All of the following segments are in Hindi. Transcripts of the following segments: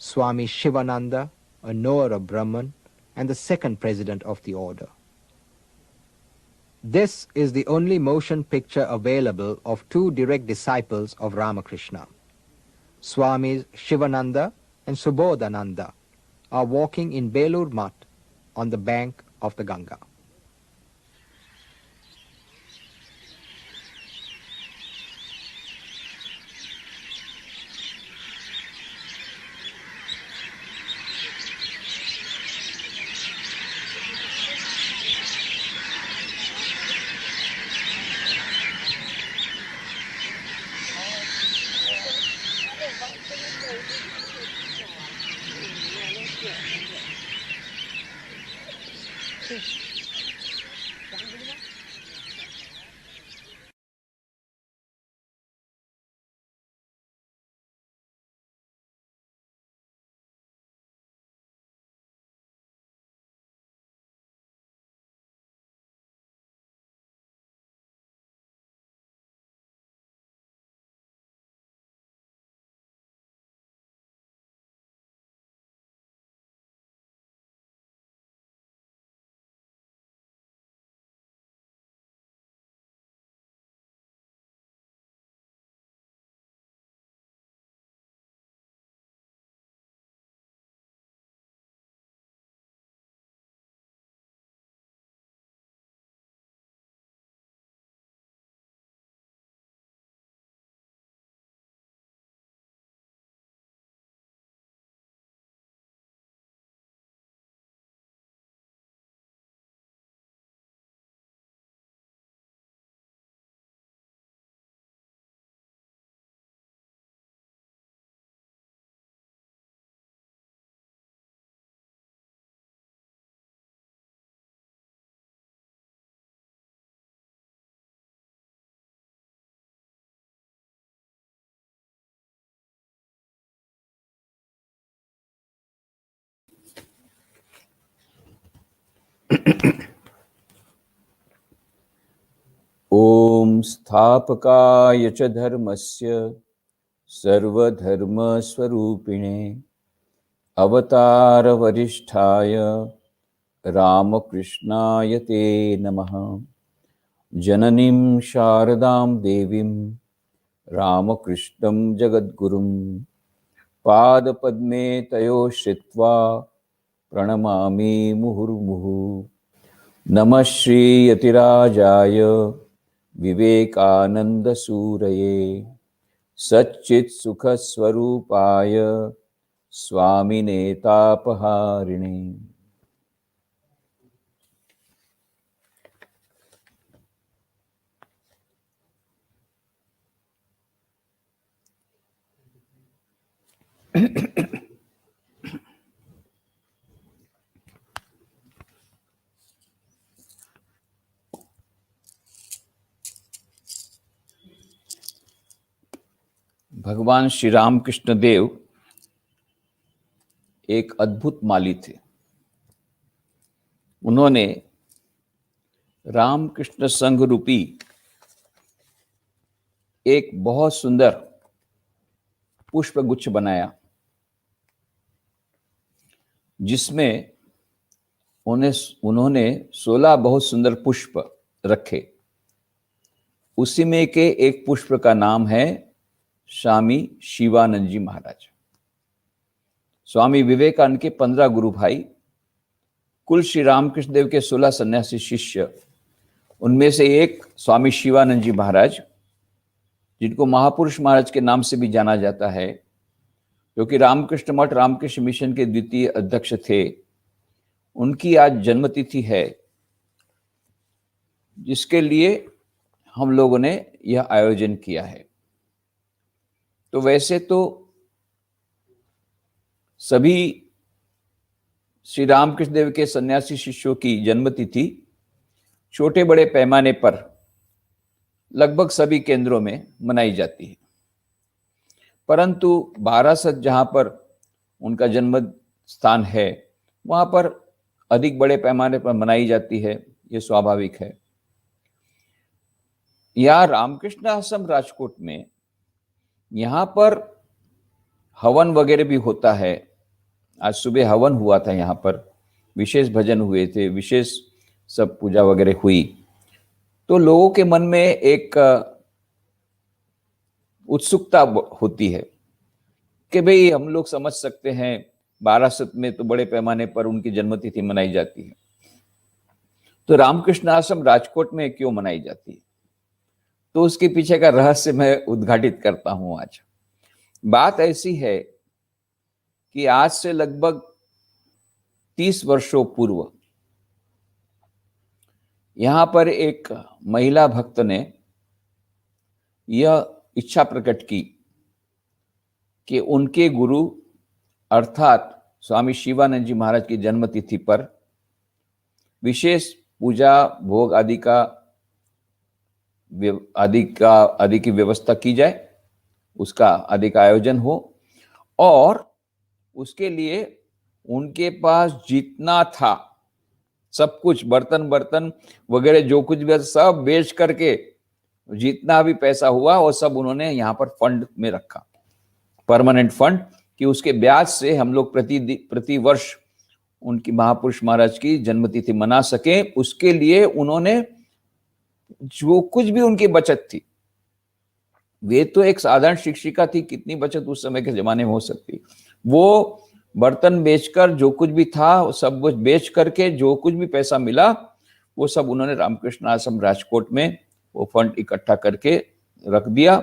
Swami Shivananda, a knower of Brahman, and the second president of the order. This is the only motion picture available of two direct disciples of Ramakrishna. Swamis Shivananda and Subodhananda are walking in Belur Math on the bank of the Ganga. ओम स्थापकाय च धर्मस्य सर्वधर्मस्वरूपिणे अवतार वरिष्ठाय रामकृष्णाय ते नमः। जननीं शारदां देवीं रामकृष्णं जगद्गुरुं पादपद्मे तयो श्रित्वा प्रणमामि मुहुर्मुहुः। नमः श्री यतिराजाय विवेकानंदसूरये सच्चित्सुखस्वरूपाय स्वामिने तापहारिणे। भगवान श्री रामकृष्ण देव एक अद्भुत माली थे। उन्होंने रामकृष्ण संघ रूपी एक बहुत सुंदर पुष्प गुच्छ बनाया, जिसमें उन्होंने 16 बहुत सुंदर पुष्प रखे। उसी में के एक पुष्प का नाम है स्वामी शिवानंद जी महाराज। स्वामी विवेकानंद के 15 गुरु भाई, कुल श्री रामकृष्ण देव के 16 सन्यासी शिष्य, उनमें से एक स्वामी शिवानंद जी महाराज, जिनको महापुरुष महाराज के नाम से भी जाना जाता है, जो कि रामकृष्ण मठ रामकृष्ण मिशन के द्वितीय अध्यक्ष थे। उनकी आज जन्मतिथि है, जिसके लिए हम लोगों ने यह आयोजन किया है। तो वैसे तो सभी श्री रामकृष्ण देव के सन्यासी शिष्यों की जन्मतिथि छोटे बड़े पैमाने पर लगभग सभी केंद्रों में मनाई जाती है, परंतु बारासत जहाँ पर उनका जन्म स्थान है, वहाँ पर अधिक बड़े पैमाने पर मनाई जाती है। ये स्वाभाविक है। यहाँ रामकृष्ण आश्रम राजकोट में यहाँ पर हवन वगैरह भी होता है, आज सुबह हवन हुआ था, यहाँ पर विशेष भजन हुए थे, विशेष सब पूजा वगैरह हुई। तो लोगों के मन में एक उत्सुकता होती है कि भाई हम लोग समझ सकते हैं बारासत में तो बड़े पैमाने पर उनकी जन्मतिथि मनाई जाती है, तो रामकृष्ण आश्रम राजकोट में क्यों मनाई जाती है? तो उसके पीछे का रहस्य मैं उद्घाटित करता हूं आज। बात ऐसी है कि आज से लगभग 30 वर्षों पूर्व यहां पर एक महिला भक्त ने यह इच्छा प्रकट की कि उनके गुरु अर्थात स्वामी शिवानंद जी महाराज की जन्मतिथि पर विशेष पूजा भोग आदि की व्यवस्था की जाए, उसका आदि का आयोजन हो, और उसके लिए उनके पास जितना था सब कुछ, बर्तन वगैरह जो कुछ भी सब बेच करके जितना भी पैसा हुआ वो सब उन्होंने यहाँ पर फंड में रखा, परमानेंट फंड, कि उसके ब्याज से हम लोग प्रति वर्ष उनकी महापुरुष महाराज की जन्मतिथि मना सके। उसके लिए उन्होंने जो कुछ भी उनकी बचत थी, वे तो एक साधारण शिक्षिका थी, कितनी बचत उस समय के जमाने में हो सकती, वो बर्तन बेचकर जो कुछ भी था सब कुछ बेच करके जो कुछ भी पैसा मिला वो सब उन्होंने रामकृष्ण आश्रम राजकोट में वो फंड इकट्ठा करके रख दिया,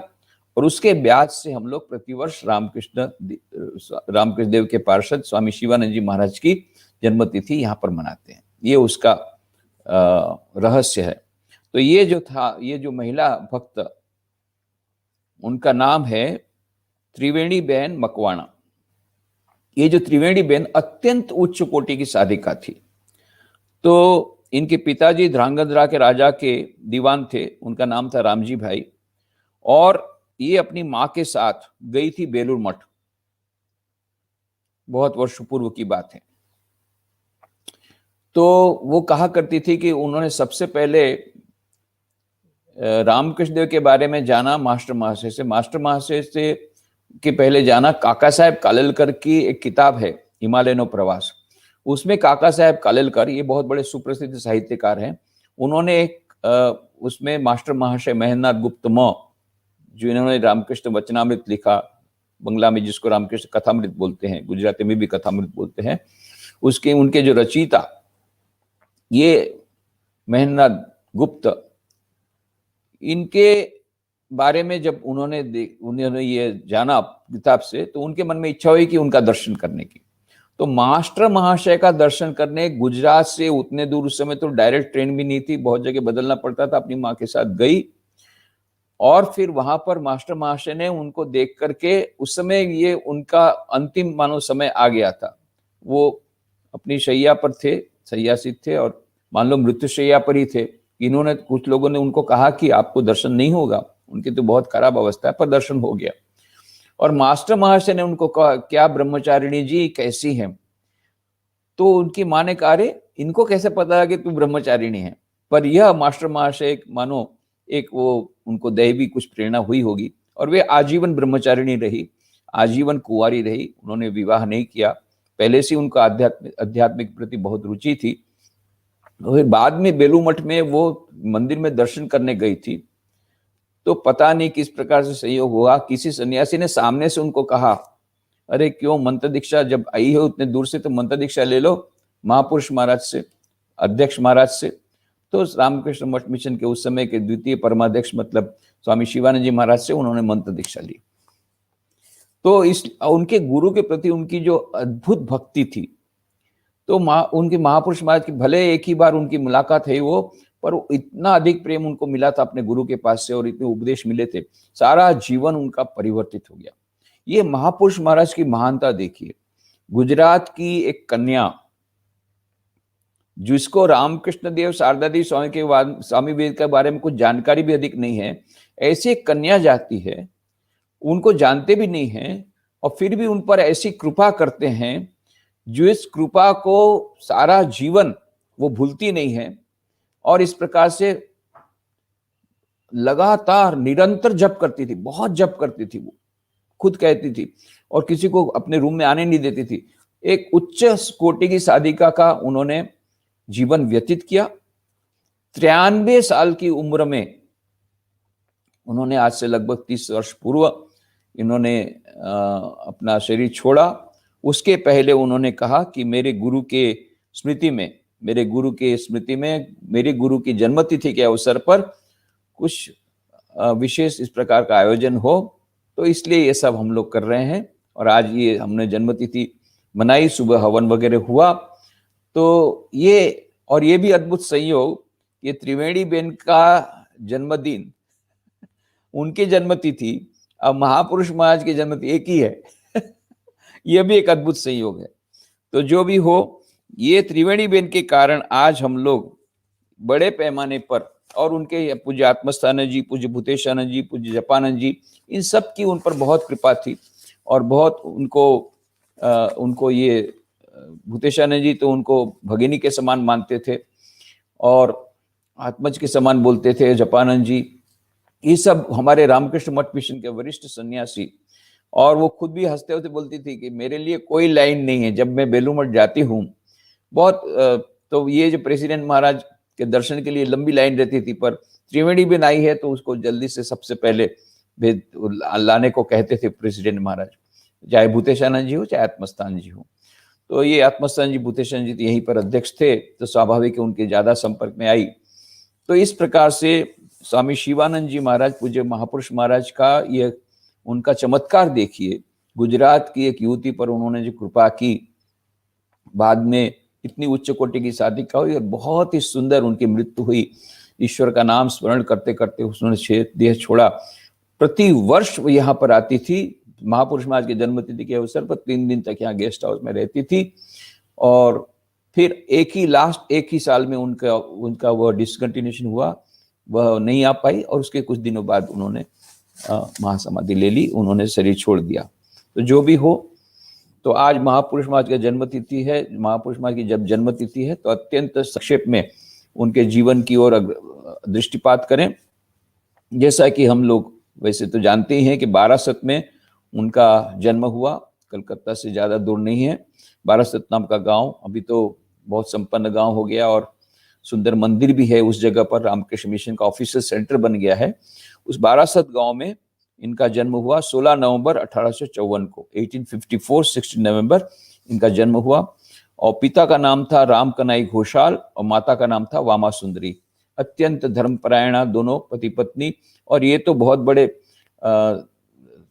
और उसके ब्याज से हम लोग प्रतिवर्ष रामकृष्ण देव के पार्षद स्वामी शिवानंद जी महाराज की जन्मतिथि यहाँ पर मनाते हैं। ये उसका रहस्य है। तो ये जो था, ये जो महिला भक्त, उनका नाम है त्रिवेणी बहन मकवाणा। ये जो त्रिवेणी बहन अत्यंत उच्च कोटि की साधिका थी। तो इनके पिताजी ध्रांगध्रा के राजा के दीवान थे, उनका नाम था रामजी भाई, और ये अपनी मां के साथ गई थी बेलूर मठ, बहुत वर्ष पूर्व की बात है। तो वो कहा करती थी कि उन्होंने सबसे पहले रामकृष्ण देव के बारे में जाना मास्टर महाशय से, मास्टर महाशय से के पहले जाना काका साहेब कालेलकर की एक किताब है हिमालयनो प्रवास, उसमें काका साहेब कालेलकर, ये बहुत बड़े सुप्रसिद्ध साहित्यकार हैं, उन्होंने एक उसमें मास्टर महाशय महेंद्रनाथ गुप्त म, जो इन्होंने रामकृष्ण वचनामृत लिखा, बंगला में जिसको रामकृष्ण कथामृत बोलते हैं, गुजराती में भी कथामृत बोलते हैं, उसके उनके जो रचयिता ये महेंद्रनाथ गुप्त, इनके बारे में जब उन्होंने ये जाना किताब से, तो उनके मन में इच्छा हुई कि उनका दर्शन करने की। तो मास्टर महाशय का दर्शन करने गुजरात से उतने दूर, उस समय तो डायरेक्ट ट्रेन भी नहीं थी, बहुत जगह बदलना पड़ता था, अपनी माँ के साथ गई, और फिर वहां पर मास्टर महाशय ने उनको देख करके, उस समय ये उनका अंतिम मानो समय आ गया था, वो अपनी शैया पर थे, शैयासित थे, और मान लो मृत्यु शैया पर ही थे। इन्होंने, कुछ लोगों ने उनको कहा कि आपको दर्शन नहीं होगा, उनकी तो बहुत खराब अवस्था है, पर दर्शन हो गया। और मास्टर महाशय ने उनको कहा, क्या ब्रह्मचारिणी जी कैसी हैं? तो उनकी मां ने कहा, अरे इनको कैसे पता है कि तू ब्रह्मचारिणी है? पर यह मास्टर महाशय मानो एक वो उनको दैवी कुछ प्रेरणा हुई होगी, और वे आजीवन ब्रह्मचारिणी रही, आजीवन कुंवारी रही, उन्होंने विवाह नहीं किया। पहले से उनका आध्यात्मिक प्रति बहुत रुचि थी। और बाद में बेलू मठ में वो मंदिर में दर्शन करने गई थी, तो पता नहीं किस प्रकार से संयोग हुआ, किसी सन्यासी ने सामने से उनको कहा, अरे क्यों मंत्र दीक्षा जब आई हो उतने दूर से, तो मंत्र दीक्षा ले लो महापुरुष महाराज से, अध्यक्ष महाराज से। तो रामकृष्ण मठ मिशन के उस समय के द्वितीय परमाध्यक्ष मतलब स्वामी शिवानंद जी महाराज से उन्होंने मंत्र दीक्षा ली। तो इस उनके गुरु के प्रति उनकी जो अद्भुत भक्ति थी, तो उनके महापुरुष महाराज की भले एक ही बार उनकी मुलाकात है वो, पर इतना अधिक प्रेम उनको मिला था अपने गुरु के पास से, और इतने उपदेश मिले थे, सारा जीवन उनका परिवर्तित हो गया। ये महापुरुष महाराज की महानता देखिए। गुजरात की एक कन्या, जिसको रामकृष्ण देव शारदादेवी स्वामी के स्वामी विवेकानंद के बारे में कुछ जानकारी भी अधिक नहीं है, ऐसी एक कन्या जाती है, उनको जानते भी नहीं है, और फिर भी उन पर ऐसी कृपा करते हैं, जो इस कृपा को सारा जीवन वो भूलती नहीं है, और इस प्रकार से लगातार निरंतर जप करती थी, बहुत जप करती थी, वो खुद कहती थी, और किसी को अपने रूम में आने नहीं देती थी। एक उच्च कोटि की साधिका का उन्होंने जीवन व्यतीत किया। 93 साल की उम्र में उन्होंने, आज से लगभग 30 वर्ष पूर्व इन्होंने अपना शरीर छोड़ा। उसके पहले उन्होंने कहा कि मेरे गुरु के स्मृति में, मेरे गुरु की जन्मतिथि के अवसर पर कुछ विशेष इस प्रकार का आयोजन हो, तो इसलिए ये सब हम लोग कर रहे हैं। और आज ये हमने जन्मतिथि मनाई, सुबह हवन वगैरह हुआ। तो ये भी अद्भुत संयोग, ये त्रिवेणी बेन का जन्मदिन, उनकी जन्मतिथि अब महापुरुष महाराज की जन्मतिथि एक ही है। यह भी एक अद्भुत संयोग है। तो जो भी हो, ये त्रिवेणी बेन के कारण आज हम लोग बड़े पैमाने पर, और उनके पूज्य आत्मस्थानंद जी, पूज्य भूतेशानंद जी, पूज्य जपानंद जी, इन सब की उन पर बहुत कृपा थी। और बहुत उनको ये भूतेशानंद जी तो उनको भगिनी के समान मानते थे और आत्मज के समान बोलते थे। जपानंद जी, ये सब हमारे रामकृष्ण मठ मिशन के वरिष्ठ सन्यासी, और वो खुद भी हंसते हुए बोलती थी कि मेरे लिए कोई लाइन नहीं है जब मैं बेलूर मठ जाती हूँ। बहुत तो ये जो प्रेसिडेंट महाराज के दर्शन के लिए लंबी लाइन रहती थी, पर त्रिवेणी बेन आई है तो उसको जल्दी से सबसे पहले लाने को कहते थे प्रेसिडेंट महाराज, चाहे भूतेशानंद जी हो चाहे आत्मस्थान जी हो। तो ये आत्मस्थान जी, भूतेशानंद जी तो यहीं पर अध्यक्ष थे, तो स्वाभाविक है उनके ज्यादा संपर्क में आई। तो इस प्रकार से स्वामी शिवानंद जी महाराज, पूज्य महापुरुष महाराज का ये उनका चमत्कार देखिए। गुजरात की एक युवती पर उन्होंने जो कृपा की, बाद में इतनी उच्च कोटि की साधिका हुई और बहुत ही सुंदर उनकी मृत्यु हुई। ईश्वर का नाम स्मरण करते करते उन्होंने देह छोड़ा। प्रति वर्ष वो यहाँ पर आती थी, महापुरुष महाराज के जन्मतिथि के अवसर पर 3 दिन तक यहाँ गेस्ट हाउस में रहती थी। और फिर एक ही साल में उनका वह डिसकंटिन्यूशन हुआ, वह नहीं आ पाई, और उसके कुछ दिनों बाद उन्होंने महासमाधि ले ली, उन्होंने शरीर छोड़ दिया। तो जो भी हो, तो आज महापुरुष महाराज की जन्मतिथि है। महापुरुष महाराज की जब जन्मतिथि है तो अत्यंत संक्षेप में उनके जीवन की ओर दृष्टिपात करें। जैसा कि हम लोग वैसे तो जानते ही हैं कि बारासत में उनका जन्म हुआ, कलकत्ता से ज़्यादा दूर नहीं है। बारासत नाम का गांव अभी तो बहुत संपन्न गांव हो गया और सुंदर मंदिर भी है उस जगह पर, रामकृष्ण मिशन का ऑफिशियल सेंटर बन गया है। उस बारासत गांव में इनका जन्म हुआ 16 नवंबर 1854 को, 1854 16 नवंबर इनका जन्म हुआ। और पिता का नाम था राम कनाई घोषाल और माता का नाम था वामा सुंदरी। अत्यंत धर्मपरायणा दोनों पति पत्नी, और ये तो बहुत बड़े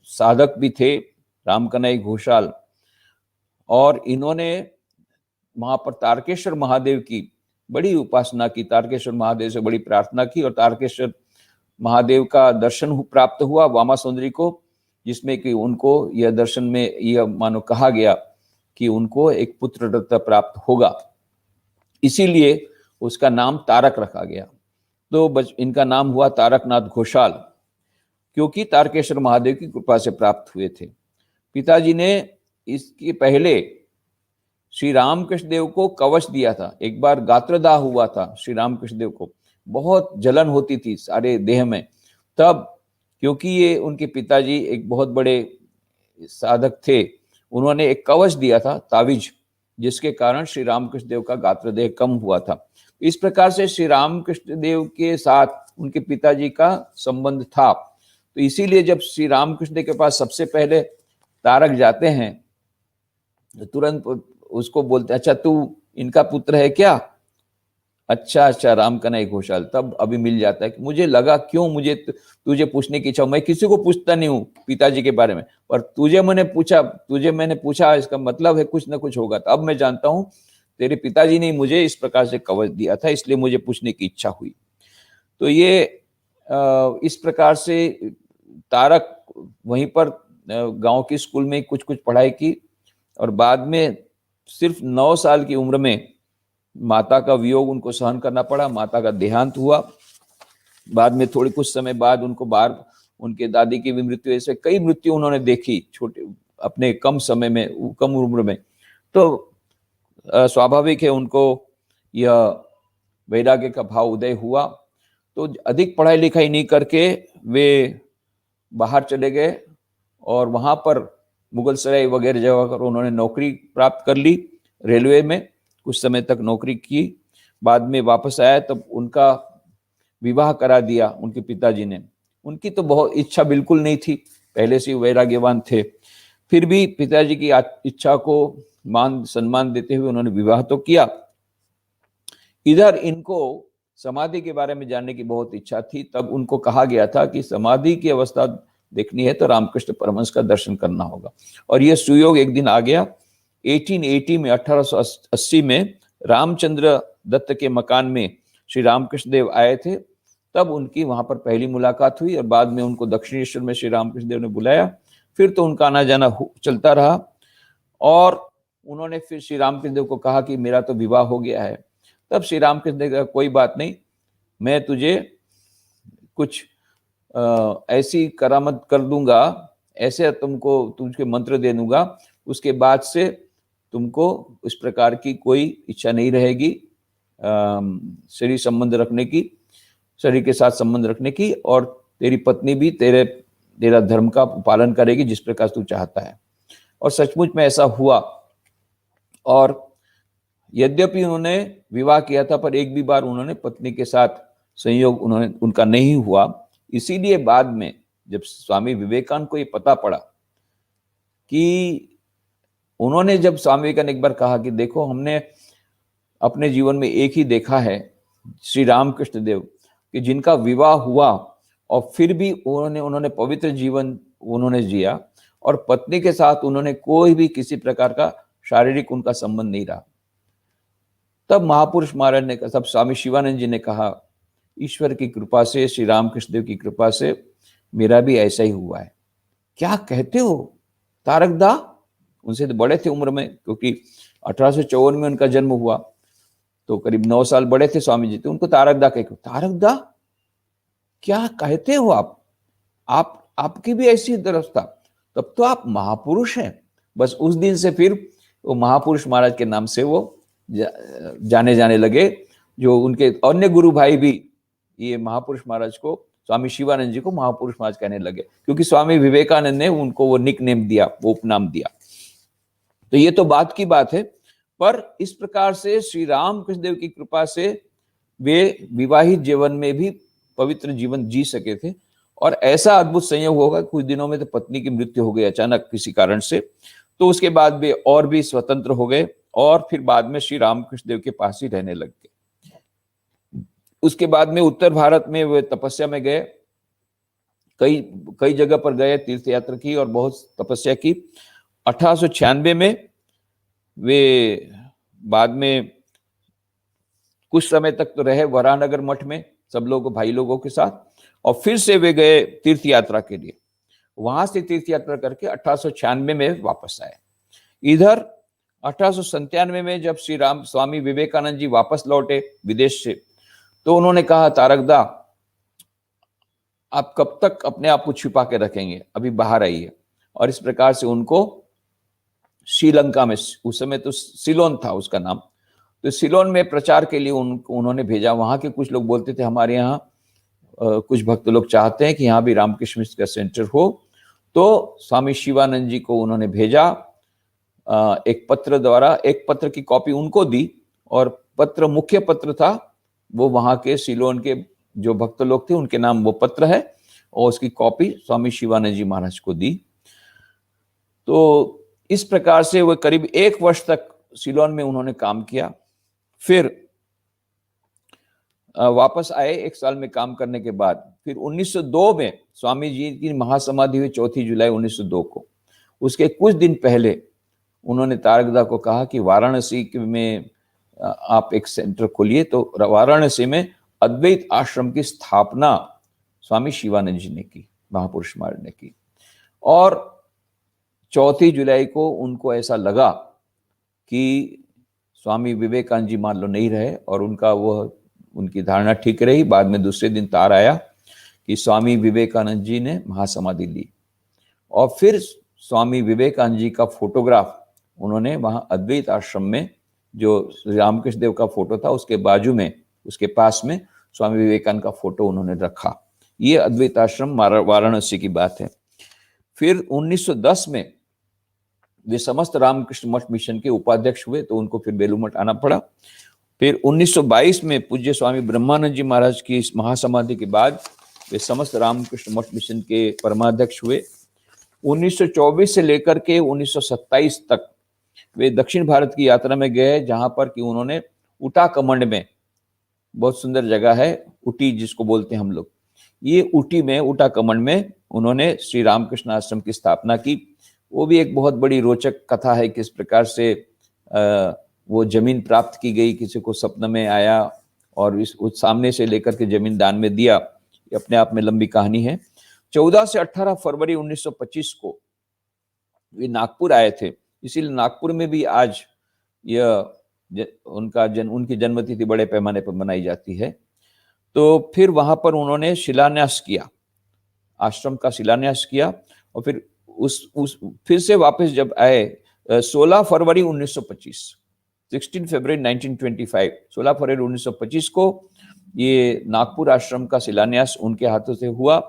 साधक भी थे राम कनाई घोषाल। और इन्होंने वहां पर तारकेश्वर महादेव की बड़ी उपासना की, तारकेश्वर महादेव से बड़ी प्रार्थना की, और तारकेश्वर महादेव का दर्शन प्राप्त हुआ वामा सुंदरी को, जिसमें कि उनको यह दर्शन में यह मानो कहा गया कि उनको एक पुत्र रत्न प्राप्त होगा, इसीलिए उसका नाम तारक रखा गया। तो इनका नाम हुआ तारकनाथ घोषाल, क्योंकि तारकेश्वर महादेव की कृपा से प्राप्त हुए थे। पिताजी ने इसके पहले श्री रामकृष्ण देव को कवच दिया था। एक बार गात्रदाह हुआ था श्री रामकृष्ण देव को, बहुत जलन होती थी सारे देह में। तब क्योंकि ये उनके पिताजी एक बहुत बड़े साधक थे, उन्होंने एक कवच दिया था, ताविज, जिसके कारण श्री रामकृष्ण देव का गात्रदेह कम हुआ था। इस प्रकार से श्री रामकृष्ण देव के साथ उनके पिताजी का संबंध था। तो इसीलिए जब श्री रामकृष्ण देव के पास सबसे पहले तारक जाते हैं तो तुरंत उसको बोलते, अच्छा तू इनका पुत्र है क्या? अच्छा राम कनाई घोषाल। तब अभी मिल जाता है कि मुझे लगा क्यों मुझे तुझे पूछने की इच्छा, मैं किसी को पूछता नहीं हूँ पिताजी के बारे में, पर तुझे मैंने पूछा, इसका मतलब है कुछ ना कुछ होगा। तो अब मैं जानता हूँ तेरे पिताजी ने मुझे इस प्रकार से कवच दिया था, इसलिए मुझे पूछने की इच्छा हुई। तो ये इस प्रकार से तारक वहीं पर गांव की स्कूल में कुछ पढ़ाई की, और बाद में सिर्फ 9 साल की उम्र में माता का वियोग उनको सहन करना पड़ा, माता का देहांत हुआ। बाद में थोड़ी कुछ समय बाद उनको बाहर उनके दादी की भी मृत्यु, ऐसे कई मृत्यु उन्होंने देखी छोटे अपने कम समय में, कम उम्र में। तो स्वाभाविक है उनको यह वैराग्य का भाव उदय हुआ। तो अधिक पढ़ाई लिखाई नहीं करके वे बाहर चले गए और वहां पर मुगल सराय वगैरह जगह पर उन्होंने नौकरी प्राप्त कर ली, रेलवे में कुछ समय तक नौकरी की। बाद में वापस आया तब उनका विवाह करा दिया उनके पिताजी ने। उनकी तो बहुत इच्छा बिल्कुल नहीं थी, पहले से वैराग्यवान थे, फिर भी पिताजी की इच्छा को मान सम्मान देते हुए उन्होंने विवाह तो किया। इधर इनको समाधि के बारे में जानने की बहुत इच्छा थी। तब उनको कहा गया था कि समाधि की अवस्था देखनी है तो रामकृष्ण परमहंस का दर्शन करना होगा। और यह सुयोग एक दिन आ गया। 1880 में 1880 में रामचंद्र दत्त के मकान में श्री रामकृष्ण देव आए थे। तब उनकी वहां पर पहली मुलाकात हुई और बाद में उनको दक्षिणेश्वर में श्री रामकृष्ण देव ने बुलाया। फिर तो उनका आना जाना चलता रहा और उन्होंने फिर श्री रामकृष्ण देव को कहा कि मेरा तो विवाह हो गया है। तब श्री रामकृष्ण देव कहा कोई बात नहीं, मैं तुझे कुछ ऐसी करामत कर दूंगा, ऐसे तुझे मंत्र दे दूंगा, उसके बाद से तुमको इस प्रकार की कोई इच्छा नहीं रहेगी शरीर संबंध रखने की, शरीर के साथ संबंध रखने की, और तेरी पत्नी भी तेरा धर्म का पालन करेगी जिस प्रकार तू चाहता है। और सचमुच में ऐसा हुआ। और यद्यपि उन्होंने विवाह किया था पर एक भी बार उन्होंने पत्नी के साथ संयोग उनका नहीं हुआ। इसीलिए बाद में जब स्वामी विवेकानंद को ये पता पड़ा कि उन्होंने जब स्वामी विवेकानंद एक बार कहा कि देखो हमने अपने जीवन में एक ही देखा है श्री रामकृष्ण देव कि जिनका विवाह हुआ और फिर भी उन्होंने पवित्र जीवन उन्होंने जिया और पत्नी के साथ उन्होंने कोई भी किसी प्रकार का शारीरिक उनका संबंध नहीं रहा। तब महापुरुष महाराज ने, तब स्वामी शिवानंद जी ने कहा ईश्वर की कृपा से, श्री रामकृष्ण देव की कृपा से मेरा भी ऐसा ही हुआ है। क्या कहते हो तारकदा? उनसे तो बड़े थे उम्र में, क्योंकि 1854 में उनका जन्म हुआ तो करीब 9 साल बड़े थे स्वामी जी। तो उनको तारकदा कहते, तारकदा क्या कहते हो आप आपकी भी ऐसी अवस्था, तब तो आप महापुरुष हैं। बस उस दिन से फिर वो महापुरुष महाराज के नाम से वो जाने जाने लगे। जो उनके अन्य गुरु भाई भी ये महापुरुष महाराज को, स्वामी शिवानंद जी को महापुरुष महाराज कहने लगे, क्योंकि स्वामी विवेकानंद ने उनको वो निक नेम दिया, वो उपनाम दिया। तो ये तो बात की बात है। पर इस प्रकार से श्री रामकृष्ण देव की कृपा से वे विवाहित जीवन में भी पवित्र जीवन जी सके थे। और ऐसा अद्भुत संयोग होगा, कुछ दिनों में तो पत्नी की मृत्यु हो गई अचानक किसी कारण से। तो उसके बाद वे और भी स्वतंत्र हो गए और फिर बाद में श्री रामकृष्ण देव के पास ही रहने लग गए। उसके बाद में उत्तर भारत में वे तपस्या में गए, कई जगह पर गए, तीर्थ यात्रा की और बहुत तपस्या की। 1896 में वे बाद में कुछ समय तक तो रहे वरानगर मठ में सब लोगों भाई लोगों के साथ, और फिर से वे गए तीर्थ यात्रा के लिए। वहां से तीर्थ यात्रा करके 1896 में वापस आए। इधर 1897 में जब श्री राम स्वामी विवेकानंद जी वापस लौटे विदेश से, तो उन्होंने कहा तारकदा आप कब तक अपने आप को छिपा के रखेंगे, अभी बाहर आइए। और इस प्रकार से उनको श्रीलंका में, उस समय तो सिलोन था उसका नाम, तो सिलोन में प्रचार के लिए उन्होंने भेजा। वहां के कुछ लोग बोलते थे हमारे यहाँ कुछ भक्त लोग चाहते हैं कि यहाँ भी रामकृष्ण मिशन का सेंटर हो। तो स्वामी शिवानंद जी को उन्होंने भेजा एक पत्र द्वारा, एक पत्र की कॉपी उनको दी और पत्र मुख्य पत्र था वो वहां के सिलोन के जो भक्त लोग थे उनके नाम वो पत्र है, और उसकी कॉपी स्वामी शिवानंद जी महाराज को दी। तो इस प्रकार से वो करीब 1 वर्ष तक सिलोन में उन्होंने काम किया। फिर वापस आए 1 साल में काम करने के बाद। फिर 1902 में स्वामी जी की महासमाधि हुई 4 जुलाई 1902 को। उसके कुछ दिन पहले उन्होंने तारकदा को कहा कि वाराणसी में आप एक सेंटर खोलिए। तो वाराणसी में अद्वैत आश्रम की स्थापना स्वामी शिवानंद जी ने की, महापुरुष महाराज ने की। और 4 जुलाई को उनको ऐसा लगा कि स्वामी विवेकानंद जी मान लो नहीं रहे, और उनकी धारणा ठीक रही। बाद में दूसरे दिन तार आया कि स्वामी विवेकानंद जी ने महासमाधि ली। और फिर स्वामी विवेकानंद जी का फोटोग्राफ उन्होंने वहां अद्वैत आश्रम में, जो रामकृष्ण देव का फोटो था उसके बाजू में, उसके पास में स्वामी विवेकानंद का फोटो उन्होंने रखा। ये अद्वैत आश्रम वाराणसी की बात है। फिर 1910 में वे समस्त रामकृष्ण मठ मिशन के उपाध्यक्ष हुए, तो उनको फिर बेलूर मठ आना पड़ा। फिर 1922 में पूज्य स्वामी ब्रह्मानंद जी महाराज की इस महासमाधि के बाद वे समस्त रामकृष्ण मठ मिशन के परमाध्यक्ष हुए। 1924 से लेकर के 1927 तक वे दक्षिण भारत की यात्रा में गए, जहां पर कि उन्होंने उटा कमंड में, बहुत सुंदर जगह है उटी जिसको बोलते हैं हम लोग, ये उटी में उटा कमंड में उन्होंने श्री रामकृष्ण आश्रम की स्थापना की। वो भी एक बहुत बड़ी रोचक कथा है, किस प्रकार से वो जमीन प्राप्त की गई, किसी को सपने में आया और उस सामने से लेकर के जमीन दान में दिया, ये अपने आप में लंबी कहानी है। 14 से 18 फरवरी 1925 को वे नागपुर आए थे, इसीलिए नागपुर में भी आज यह उनकी जन्मतिथि बड़े पैमाने पर मनाई जाती है। तो फिर वहां पर उन्होंने शिलान्यास किया, आश्रम का शिलान्यास किया, और फिर फिर से वापस जब आए 16 फरवरी 1925, 16 फरवरी 1925, 16 फरवरी 1925 को ये नागपुर आश्रम का शिलान्यास उनके हाथों से हुआ।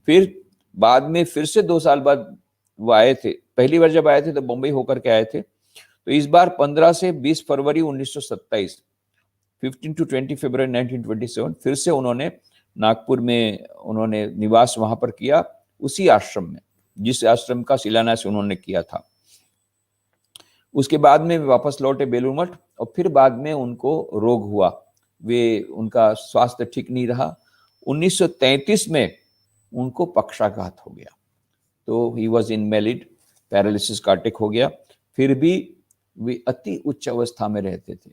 फिर बाद में फिर से 2 साल बाद वो आए थे। पहली बार जब आए थे तो बम्बई होकर के आए थे, तो इस बार 15 से 20 फरवरी 1927, 15 to 20 फरवरी 1927 फिर से उन्होंने नागपुर में उन्होंने निवास वहां पर किया, उसी आश्रम में जिस आश्रम का शिलान्यास उन्होंने किया था। उसके बाद में वापस लौटे बेलूर मठ, और फिर बाद में उनको रोग हुआ, उनका स्वास्थ्य ठीक नहीं रहा। 1933 में उनको पक्षाघात हो गया, तो ही वॉज इनवैलिड, पैरालिसिस का अटैक हो गया। फिर भी वे अति उच्च अवस्था में रहते थे।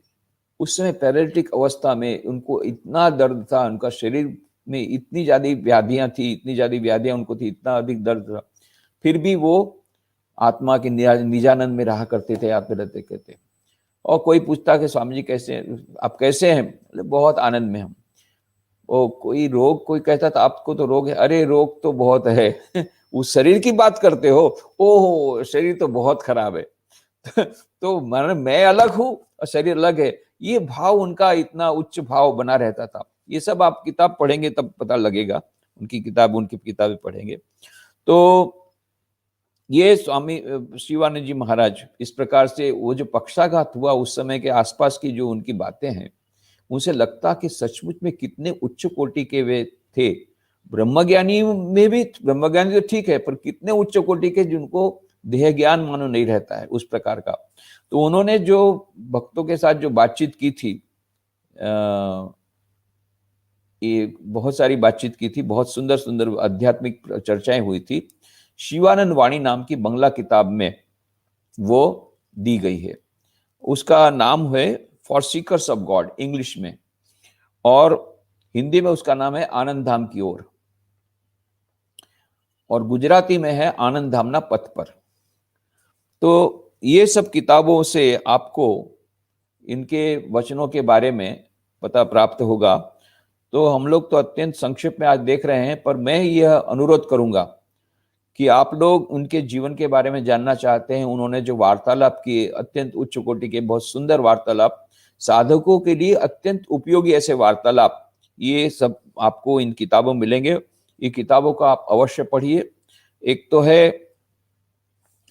उस समय पैरालिटिक अवस्था में उनको इतना दर्द था, उनका शरीर में इतनी ज्यादा व्याधियां उनको थी, इतना अधिक दर्द था, फिर भी वो आत्मा के निजानंद में रहा करते थे, आते रहते कहते। और कोई पूछता कि स्वामी जी कैसे हैं, आप कैसे हैं? बहुत आनंद में हम। ओ कोई रोग, कोई कहता था आपको तो रोग है, अरे रोग तो बहुत है उस शरीर की बात करते हो, ओहो शरीर तो बहुत खराब है तो मैं अलग हूं और शरीर अलग है, ये भाव उनका इतना उच्च भाव बना रहता था। ये सब आप किताब पढ़ेंगे तब पता लगेगा, उनकी किताबें पढ़ेंगे। तो ये स्वामी शिवानंद जी महाराज इस प्रकार से, वो जो पक्षाघात हुआ उस समय के आसपास की जो उनकी बातें हैं, उनसे लगता कि सचमुच में कितने उच्च कोटि के वे थे। ब्रह्मज्ञानी में भी, ब्रह्मज्ञानी तो ठीक है, पर कितने उच्च कोटि के जिनको देह ज्ञान मानो नहीं रहता है उस प्रकार का। तो उन्होंने जो भक्तों के साथ जो बातचीत की थी, ये बहुत सारी बातचीत की थी, बहुत सुंदर सुंदर आध्यात्मिक चर्चाएं हुई थी। शिवानंद वाणी नाम की बंगला किताब में वो दी गई है। उसका नाम है for seekers of God English में, और हिंदी में उसका नाम है आनंद धाम की ओर, और गुजराती में है आनंद धामना पथ पर। तो ये सब किताबों से आपको इनके वचनों के बारे में पता प्राप्त होगा। तो हम लोग तो अत्यंत संक्षिप्त में आज देख रहे हैं, पर मैं यह अनुरोध करूंगा कि आप लोग उनके जीवन के बारे में जानना चाहते हैं, उन्होंने जो वार्तालाप किए, अत्यंत उच्च कोटि के बहुत सुंदर वार्तालाप, साधकों के लिए अत्यंत उपयोगी ऐसे वार्तालाप, ये सब आपको इन किताबों में मिलेंगे। ये किताबों का आप अवश्य पढ़िए। एक तो है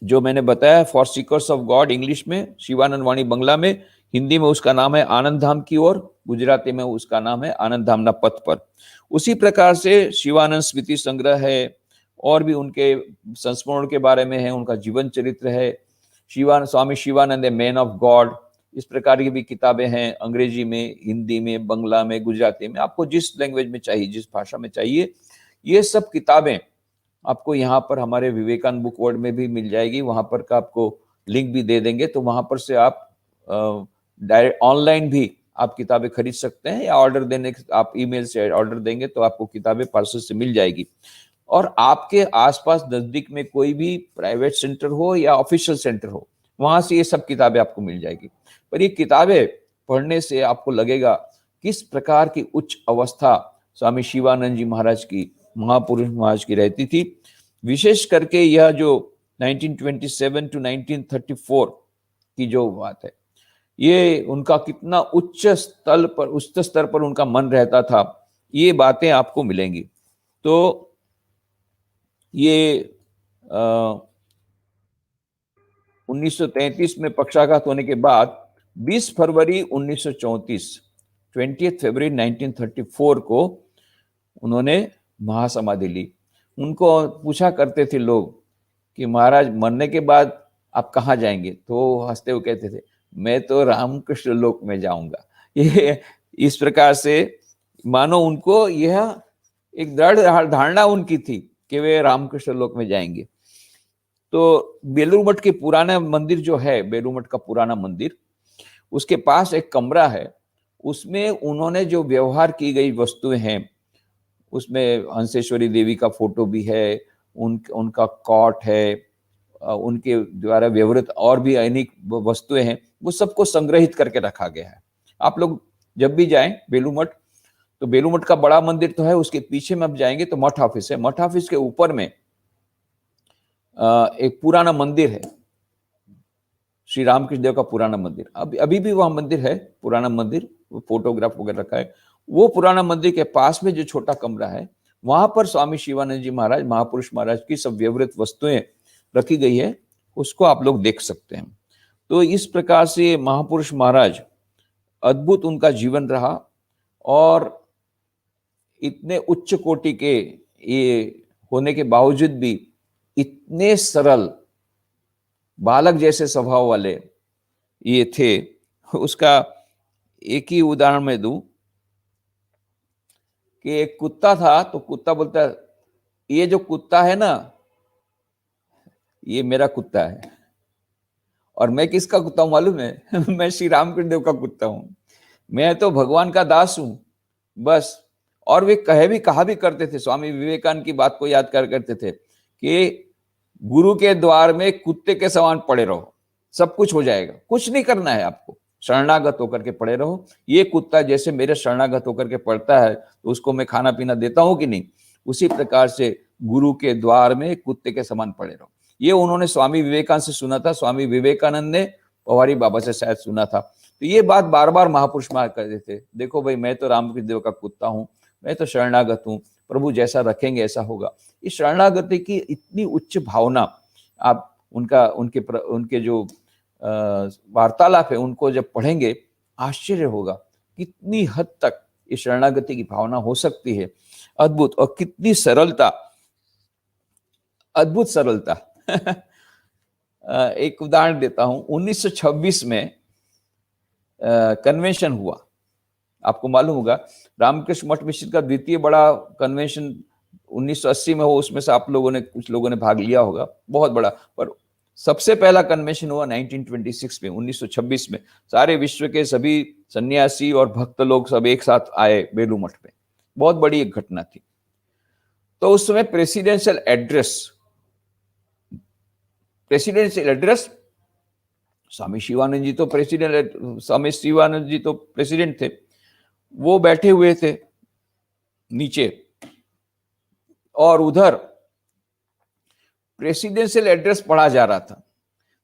जो मैंने बताया for seekers of God English में, शिवानंद वाणी बंगला में, हिंदी में उसका नाम है आनंद धाम की ओर, गुजराती में उसका नाम है आनंद धामना पथ पर। उसी प्रकार से शिवानंद स्मृति संग्रह है, और भी उनके संस्मरण के बारे में है, उनका जीवन चरित्र है, Swami Shivanand a man of God, इस प्रकार की भी किताबें हैं, अंग्रेजी में, हिंदी में, बंगला में, गुजराती में, आपको जिस लैंग्वेज में चाहिए, जिस भाषा में चाहिए, ये सब किताबें आपको यहाँ पर हमारे विवेकानंद बुक वर्ल्ड में भी मिल जाएगी। वहां पर का आपको लिंक भी दे देंगे, तो वहां पर से आप डायरेक्ट ऑनलाइन भी आप किताबें खरीद सकते हैं, या ऑर्डर देने, आप ईमेल से ऑर्डर देंगे तो आपको किताबें पार्सल से मिल जाएगी। और आपके आसपास नजदीक में कोई भी प्राइवेट सेंटर हो या ऑफिशियल सेंटर हो, वहां से ये सब किताबें आपको मिल जाएगी। पर ये किताबें पढ़ने से आपको लगेगा किस प्रकार की उच्च अवस्था स्वामी शिवानंद जी महाराज की, महापुरुष महाराज की रहती थी। विशेष करके यह जो 1927 to 1934 की जो बात है, ये उनका कितना उच्च स्तर पर उनका मन रहता था, ये बातें आपको मिलेंगी। तो ये 1933 में पक्षाघात होने के बाद 20 फरवरी 1934 20 फरवरी 1934 को उन्होंने महासमाधि ली। उनको पूछा करते थे लोग कि महाराज मरने के बाद आप कहाँ जाएंगे, तो हंसते हुए कहते थे मैं तो रामकृष्ण लोक में जाऊंगा। ये इस प्रकार से मानो उनको यह एक दृढ़ धारणा उनकी थी कि वे रामकृष्ण लोक में जाएंगे। तो बेलूर मठ के पुराना मंदिर जो है, बेलूर मठ का पुराना मंदिर, उसके पास एक कमरा है, उसमें उन्होंने जो व्यवहार की गई वस्तुएं हैं, उसमें हंसेश्वरी देवी का फोटो भी है, उनका कॉट है, उनके द्वारा व्यवहृत और भी अनेक वस्तुएं हैं, वो सबको संग्रहित करके रखा गया है। आप लोग जब भी जाएं बेलूर मठ, तो बेलूर मठ का बड़ा मंदिर तो है, उसके पीछे में आप जाएंगे तो मठ ऑफिस है, मठ ऑफिस के ऊपर में एक पुराना मंदिर है, श्री रामकृष्ण देव का पुराना मंदिर। अभी भी वहां मंदिर है, पुराना मंदिर, फोटोग्राफ वगैरह रखा है। वो पुराना मंदिर के पास में जो छोटा कमरा है, वहां पर स्वामी शिवानंद जी महाराज, महापुरुष महाराज की सब व्यवहृत वस्तुएं रखी गई है, उसको आप लोग देख सकते हैं। तो इस प्रकार से महापुरुष महाराज, अद्भुत उनका जीवन रहा, और इतने उच्च कोटि के ये होने के बावजूद भी इतने सरल बालक जैसे स्वभाव वाले ये थे। उसका एक ही उदाहरण मैं दूं कि एक कुत्ता था, तो कुत्ता बोलता ये जो कुत्ता है ना, ये मेरा कुत्ता है। और मैं किसका कुत्ता हूं मालूम है? मैं श्री रामकृष्ण देव का कुत्ता हूं, मैं तो भगवान का दास हूं बस। और वे कहा भी करते थे, स्वामी विवेकानंद की बात को याद करते थे कि गुरु के द्वार में कुत्ते के समान पड़े रहो, सब कुछ हो जाएगा, कुछ नहीं करना है आपको, शरणागत होकर के पड़े रहो। ये कुत्ता जैसे मेरे शरणागत होकर के पड़ता है, तो उसको मैं खाना पीना देता हूं कि नहीं, उसी प्रकार से गुरु के द्वार में कुत्ते के समान पड़े रहो। ये उन्होंने स्वामी विवेकानंद से सुना था, स्वामी विवेकानंद ने पवारी बाबा से शायद सुना था। तो ये बात बार बार महापुरुष महाराज कहते थे, देखो भाई मैं तो रामकृष्ण देव का कुत्ता हूं, मैं तो शरणागत हूं, प्रभु जैसा रखेंगे ऐसा होगा। इस शरणागति की इतनी उच्च भावना, आप उनके जो वार्तालाप है उनको जब पढ़ेंगे आश्चर्य होगा कितनी हद तक इस शरणागति की भावना हो सकती है। अद्भुत, और कितनी सरलता, अद्भुत सरलता। एक उदाहरण देता हूं, 1926 में कन्वेंशन हुआ, आपको मालूम होगा रामकृष्ण मठ मिश्र का द्वितीय बड़ा कन्वेंशन 1980 में हो, उसमें से आप लोगों ने, कुछ लोगों ने भाग लिया होगा, बहुत बड़ा। पर सबसे पहला कन्वेंशन हुआ 1926 में, 1926 में सारे विश्व के सभी सन्यासी और भक्त लोग सब एक साथ आए बेलूर मठ में, बहुत बड़ी एक घटना थी। तो उस समय प्रेसिडेंशियल एड्रेस, स्वामी शिवानंद जी तो प्रेसिडेंट थे, वो बैठे हुए थे नीचे, और उधर प्रेसिडेंशियल एड्रेस पढ़ा जा रहा था।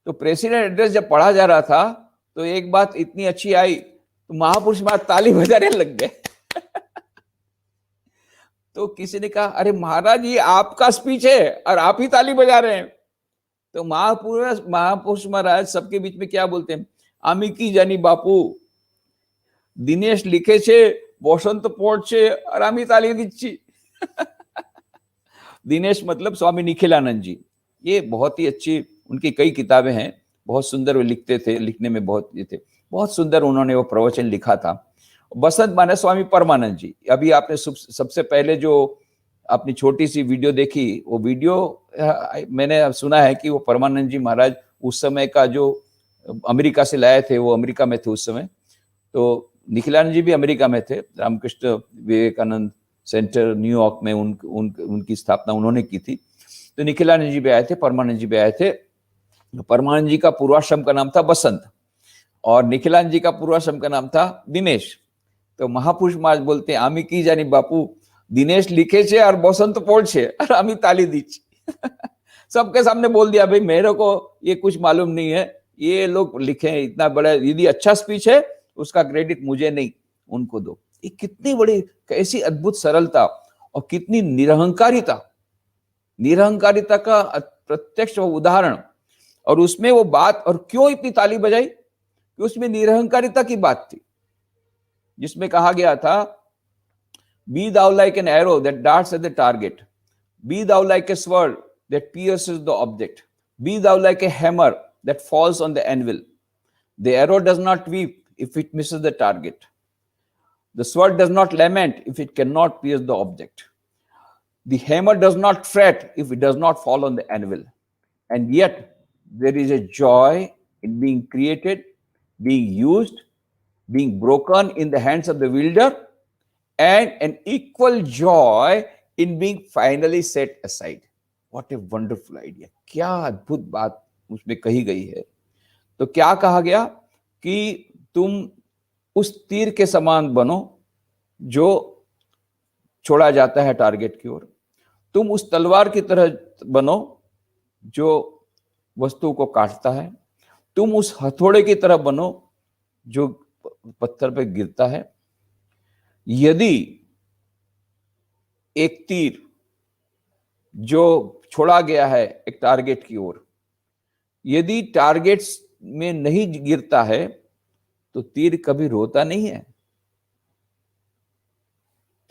तो प्रेसिडेंट एड्रेस जब पढ़ा जा रहा था, तो एक बात इतनी अच्छी आई, तो महापुरुष महाराज ताली बजाने लग गए। तो किसी ने कहा, अरे महाराज ये आपका स्पीच है और आप ही ताली बजा रहे हैं। तो महापुरुष महाराज सबके बीच में क्या बोलते हैं, आमी की जानी बापू, दिनेश लिखे छे, बसंत पड़छे और आमी ताली दीची। दिनेश मतलब स्वामी निखिलानंद जी, ये बहुत ही अच्छी, उनकी कई किताबें हैं, बहुत सुंदर वो लिखते थे, लिखने में बहुत ये थे, बहुत सुंदर उन्होंने वो प्रवचन लिखा था। बसंत माने स्वामी परमानंद जी। अभी आपने सबसे पहले जो अपनी छोटी सी वीडियो देखी, वो वीडियो मैंने सुना है कि वो परमानंद जी महाराज उस समय का जो अमेरिका से लाए थे, वो अमेरिका में थे उस समय। तो निखिलानंद जी भी अमेरिका में थे, रामकृष्ण विवेकानंद सेंटर न्यूयॉर्क में उनकी स्थापना उन्होंने की थी। तो निखिलानंद जी भी आए थे, परमानंद जी भी आए थे। परमानंद जी का पूर्वाश्रम का नाम था बसंत, और निखिलानंद जी का पूर्वाश्रम का नाम था दिनेश। तो महापुरुष महाराज बोलते हैं, आमी की जानी बापू, दिनेश लिखे छे और बसंत पढ़छे और आमी ताली दीची। सबके सामने बोल दिया, भाई मेरे को ये कुछ मालूम नहीं है, ये लोग लिखे इतना बड़ा, यदि अच्छा स्पीच है उसका क्रेडिट मुझे नहीं, उनको दो। ये कितनी बड़ी, कैसी अद्भुत सरलता और कितनी निरहंकारिता का प्रत्यक्ष उदाहरण। और उसमें वो बात, और क्यों इतनी ताली बजाई, कि उसमें निरहंकारिता की बात थी, जिसमें कहा गया था, B thou like an arrow that darts at the target, be thou like a sword that pierces the object, be thou like a hammer that falls on the anvil. The arrow does not weep if it misses the target. The sword does not lament if it cannot pierce the object. The hammer does not fret if it does not fall on the anvil. And yet, there is a joy in being created, being used, being broken in the hands of the wielder, and an equal joy in being finally set aside. What a wonderful idea. क्या अद्भुत बात उसमें कही गई है। तो क्या कहा गया कि तुम उस तीर के समान बनो जो छोड़ा जाता है टारगेट की ओर, तुम उस तलवार की तरह बनो जो वस्तु को काटता है, तुम उस हथौड़े की तरह बनो जो पत्थर पे गिरता है। यदि एक तीर जो छोड़ा गया है एक टारगेट की ओर, यदि टारगेट में नहीं गिरता है तो तीर कभी रोता नहीं है।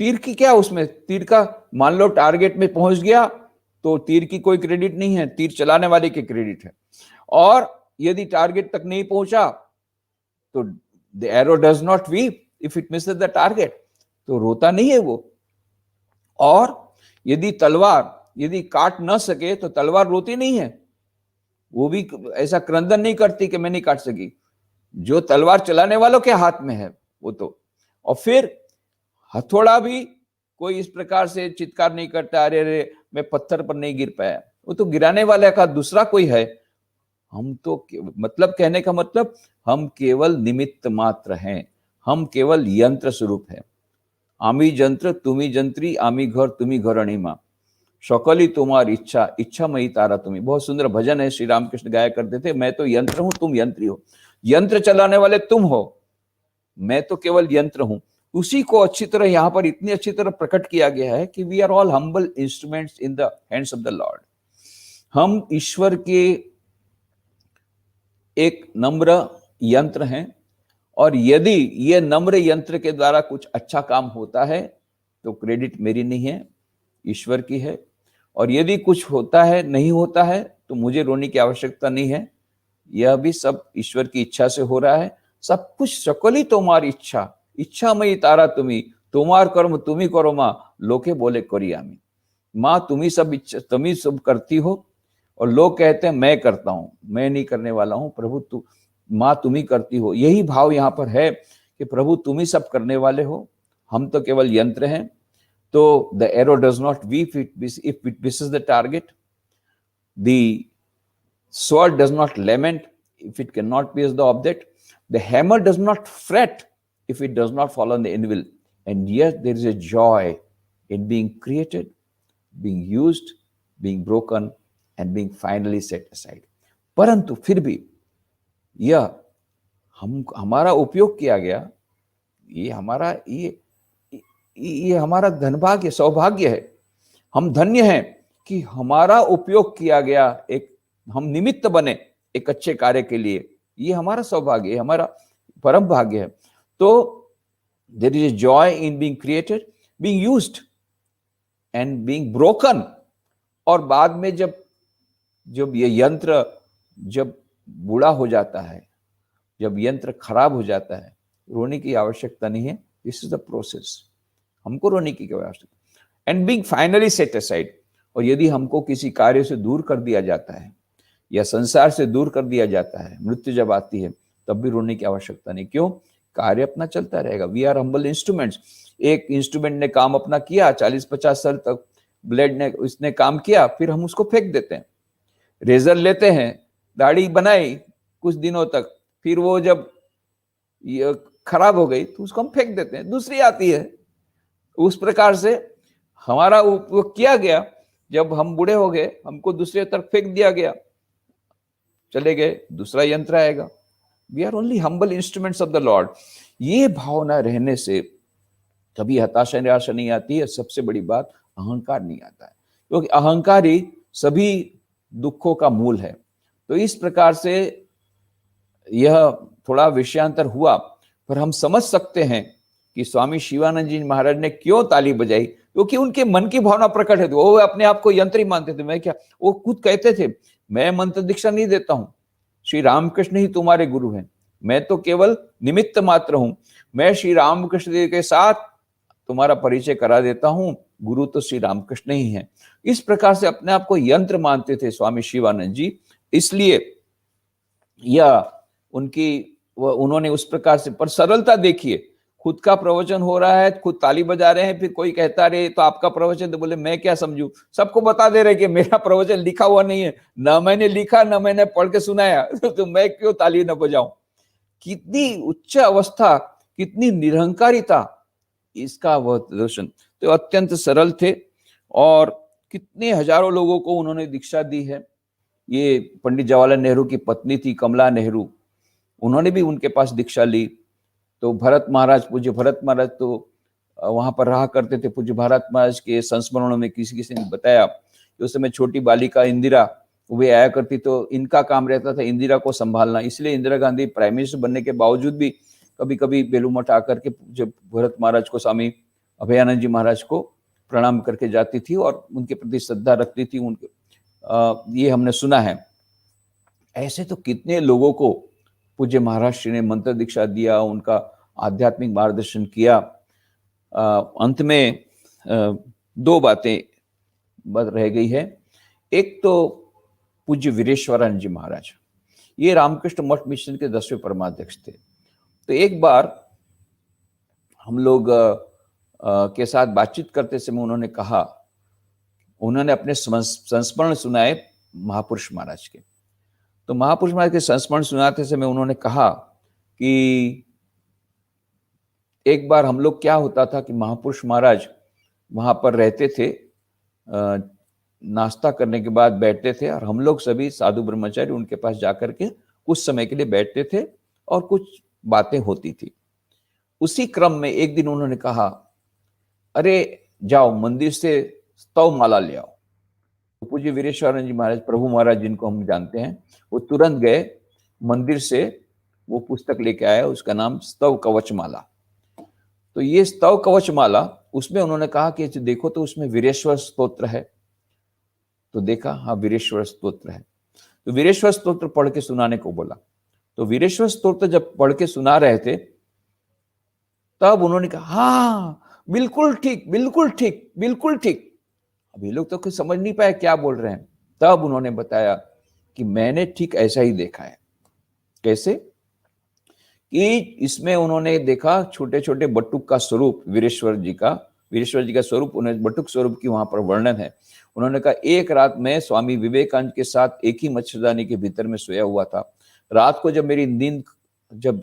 तीर की क्या, उसमें तीर का, मान लो टारगेट में पहुंच गया तो तीर की कोई क्रेडिट नहीं है, तीर चलाने वाले की क्रेडिट है। और यदि टारगेट तक नहीं पहुंचा तो the arrow does not weep if it Mrs the target, तो रोता नहीं है वो। और यदि तलवार यदि काट ना सके तो तलवार रोती नहीं है, वो भी ऐसा क्रंदन नहीं करती कि मैं नहीं काट सकी। जो तलवार चलाने वालों के हाथ में है वो तो। और फिर हथौड़ा भी कोई इस प्रकार से चित्कार नहीं करता, अरे अरे मैं पत्थर पर नहीं गिर पाया, वो तो गिराने वाले का दूसरा कोई है। हम तो मतलब कहने का मतलब हम केवल निमित्त मात्र हैं, हम केवल यंत्र स्वरूप है। आमी जंत्र तुम्ही जंत्री, आमी घर तुम्ही घरणीमा, सकली तुम्हारी इच्छा, इच्छा मई तारा तुम्ही। बहुत सुंदर भजन है, श्री रामकृष्ण गाया करते थे, मैं तो यंत्र हूं तुम यंत्री हो, यंत्र चलाने वाले तुम हो, मैं तो केवल यंत्र हूं। उसी को अच्छी तरह यहां पर इतनी अच्छी तरह प्रकट किया गया है कि we are all humble instruments in the hands of the lord. हम ईश्वर के एक नम्र यंत्र हैं, और यदि ये नम्र यंत्र के द्वारा कुछ अच्छा काम होता है तो क्रेडिट मेरी नहीं है, ईश्वर की है। और यदि कुछ होता है, नहीं होता है, तो मुझे रोने की आवश्यकता नहीं है, यह भी सब ईश्वर की इच्छा से हो रहा है। सब कुछ सकली तुम्हारी इच्छा, इच्छामयी तारा तुम्ही, तुम्हार कर्म तुम्ही करो माँ, लोके बोले करी आमी। माँ तुम्ही सब करती हो, और लोग कहते हैं मैं करता हूं, मैं नहीं करने वाला हूं, प्रभु तू, माँ तुम ही करती हो। यही भाव यहां पर है कि प्रभु तुम ही सब करने वाले हो, हम तो केवल यंत्र हैं। तो the arrow does not weep if it Mrs the target, the sword does not lament if it cannot pierce the object, the hammer does not fret if it does not fall on the anvil, and yet there is a joy in being created, being used, being broken, and being finally set aside. परंतु फिर भी यह हमारा उपयोग किया गया, ये हमारा धनभाग्य, सौभाग्य है। हम धन्य हैं कि हमारा उपयोग किया गया, एक हम निमित्त बने एक अच्छे कार्य के लिए, ये हमारा सौभाग्य है, हमारा परम भाग्य है। तो there is a joy in being created, being used and being broken. और बाद में जब ये यंत्र जब बूढ़ा हो जाता है, जब यंत्र खराब हो जाता है, रोने की आवश्यकता नहीं है। दिस इज द प्रोसेस, हमको रोने की आवश्यकता। And being finally set aside, और यदि हमको किसी कार्य से दूर कर दिया जाता है या संसार से दूर कर दिया जाता है, मृत्यु जब आती है, तब भी रोने की आवश्यकता नहीं। क्यों? कार्य अपना चलता रहेगा। We are humble instruments. एक इंस्ट्रूमेंट ने काम अपना किया, 40-50 साल तक ब्लेड ने उसने काम किया, फिर हम उसको फेंक देते हैं। रेजर लेते हैं, दाढ़ी बनाई कुछ दिनों तक, फिर वो जब खराब हो गई तो उसको हम फेंक देते हैं, दूसरी आती है। उस प्रकार से हमारा उपयोग किया गया, जब हम बूढ़े हो गए, हमको दूसरे तरफ फेंक दिया गया, चले गए, दूसरा यंत्र आएगा। We are only humble instruments of the lord. ये भावना रहने से कभी हताशा निराशा नहीं आती है। सबसे बड़ी बात, अहंकार नहीं आता है, क्योंकि अहंकार ही सभी दुखों का मूल है। तो इस प्रकार से यह थोड़ा विषयांतर हुआ, पर हम समझ सकते हैं कि स्वामी शिवानंद जी महाराज ने क्यों ताली बजाई, क्योंकि उनके मन की भावना प्रकट है। वो अपने आप को यंत्र ही मानते थे। मैं क्या, वो खुद कहते थे, मैं मंत्र दीक्षा नहीं देता हूं, श्री रामकृष्ण ही तुम्हारे गुरु हैं, मैं तो केवल निमित्त मात्र हूं, मैं श्री रामकृष्ण देव के साथ तुम्हारा परिचय करा देता हूं, गुरु तो श्री रामकृष्ण ही हैं। इस प्रकार से अपने आप को यंत्र मानते थे स्वामी शिवानंद जी। इसलिए यह उन्होंने उस प्रकार से, पर सरलता देखिए, खुद का प्रवचन हो रहा है, खुद ताली बजा रहे हैं, फिर कोई कहता रहे तो आपका प्रवचन, तो बोले मैं क्या समझू, सबको बता दे रहे कि मेरा प्रवचन लिखा हुआ नहीं है, ना मैंने लिखा ना मैंने पढ़ के सुनाया, तो मैं क्यों ताली न बजाऊं। कितनी उच्च अवस्था, कितनी निरहंकारिता, इसका वह दर्शन। तो अत्यंत सरल थे और कितने हजारों लोगों को उन्होंने दीक्षा दी है। ये पंडित जवाहरलाल नेहरू की पत्नी थी कमला नेहरू, उन्होंने भी उनके पास दीक्षा ली। तो भरत महाराज, पूज्य भरत महाराज तो वहां पर रहा करते थे। पूज्य भरत महाराज के संस्मरणों में किसी ने बताया कि उस समय छोटी बालिका इंदिरा वे आया करती, तो इनका काम रहता था इंदिरा को संभालना। इसलिए इंदिरा गांधी प्राइम मिनिस्टर बनने के बावजूद भी कभी कभी बेलू मठ आकर के जब भरत महाराज को, स्वामी अभयानंद जी महाराज को प्रणाम करके जाती थी और उनके प्रति श्रद्धा रखती थी। उनके ये हमने सुना है। ऐसे तो कितने लोगों को पूज्य महाराज श्री ने मंत्र दीक्षा दिया, उनका आध्यात्मिक मार्गदर्शन किया। अंत में दो बातें रह गई है। एक तो पूज्य वीरेश्वरानंद जी महाराज, ये रामकृष्ण मठ मिशन के 10वें परमाध्यक्ष थे। तो एक बार हम लोग के साथ बातचीत करते समय उन्होंने कहा, उन्होंने अपने संस्मरण सुनाए महापुरुष महाराज के। तो महापुरुष महाराज के संस्मरण सुनाते समय उन्होंने कहा कि एक बार हम लोग, क्या होता था कि महापुरुष महाराज वहां पर रहते थे, नाश्ता करने के बाद बैठते थे और हम लोग सभी साधु ब्रह्मचारी उनके पास जाकर के कुछ समय के लिए बैठते थे और कुछ बातें होती थी। उसी क्रम में एक दिन उन्होंने कहा, अरे जाओ मंदिर से स्तव माला ले आओ। तो पूज्य वीरेश्वरानंद जी महाराज, प्रभु महाराज जिनको हम जानते हैं, वो तुरंत गए मंदिर से, वो पुस्तक लेके आए, उसका नाम स्तव कवच माला। तो ये स्तव कवच माला, उसमें उन्होंने कहा कि देखो तो उसमें वीरेश्वर स्तोत्र है। तो देखा, हाँ वीरेश्वर स्तोत्र है। तो वीरेश्वर स्तोत्र पढ़ के सुनाने को बोला। तो वीरेश्वर स्तोत्र जब पढ़ के सुना रहे थे तब उन्होंने कहा, हाँ बिल्कुल ठीक, बिल्कुल ठीक, बिल्कुल ठीक। अभी लोग तो कुछ समझ नहीं पाए क्या बोल रहे हैं। तब उन्होंने बताया कि मैंने ठीक ऐसा ही देखा है। कैसे कि इसमें उन्होंने देखा छोटे छोटे बटुक का स्वरूप, वीरेश्वर जी का स्वरूप, उन्हें बटुक स्वरूप की वहां पर वर्णन है। उन्होंने कहा, एक रात में स्वामी विवेकानंद के साथ एक ही मच्छरदानी के भीतर में सोया हुआ था। रात को जब मेरी नींद जब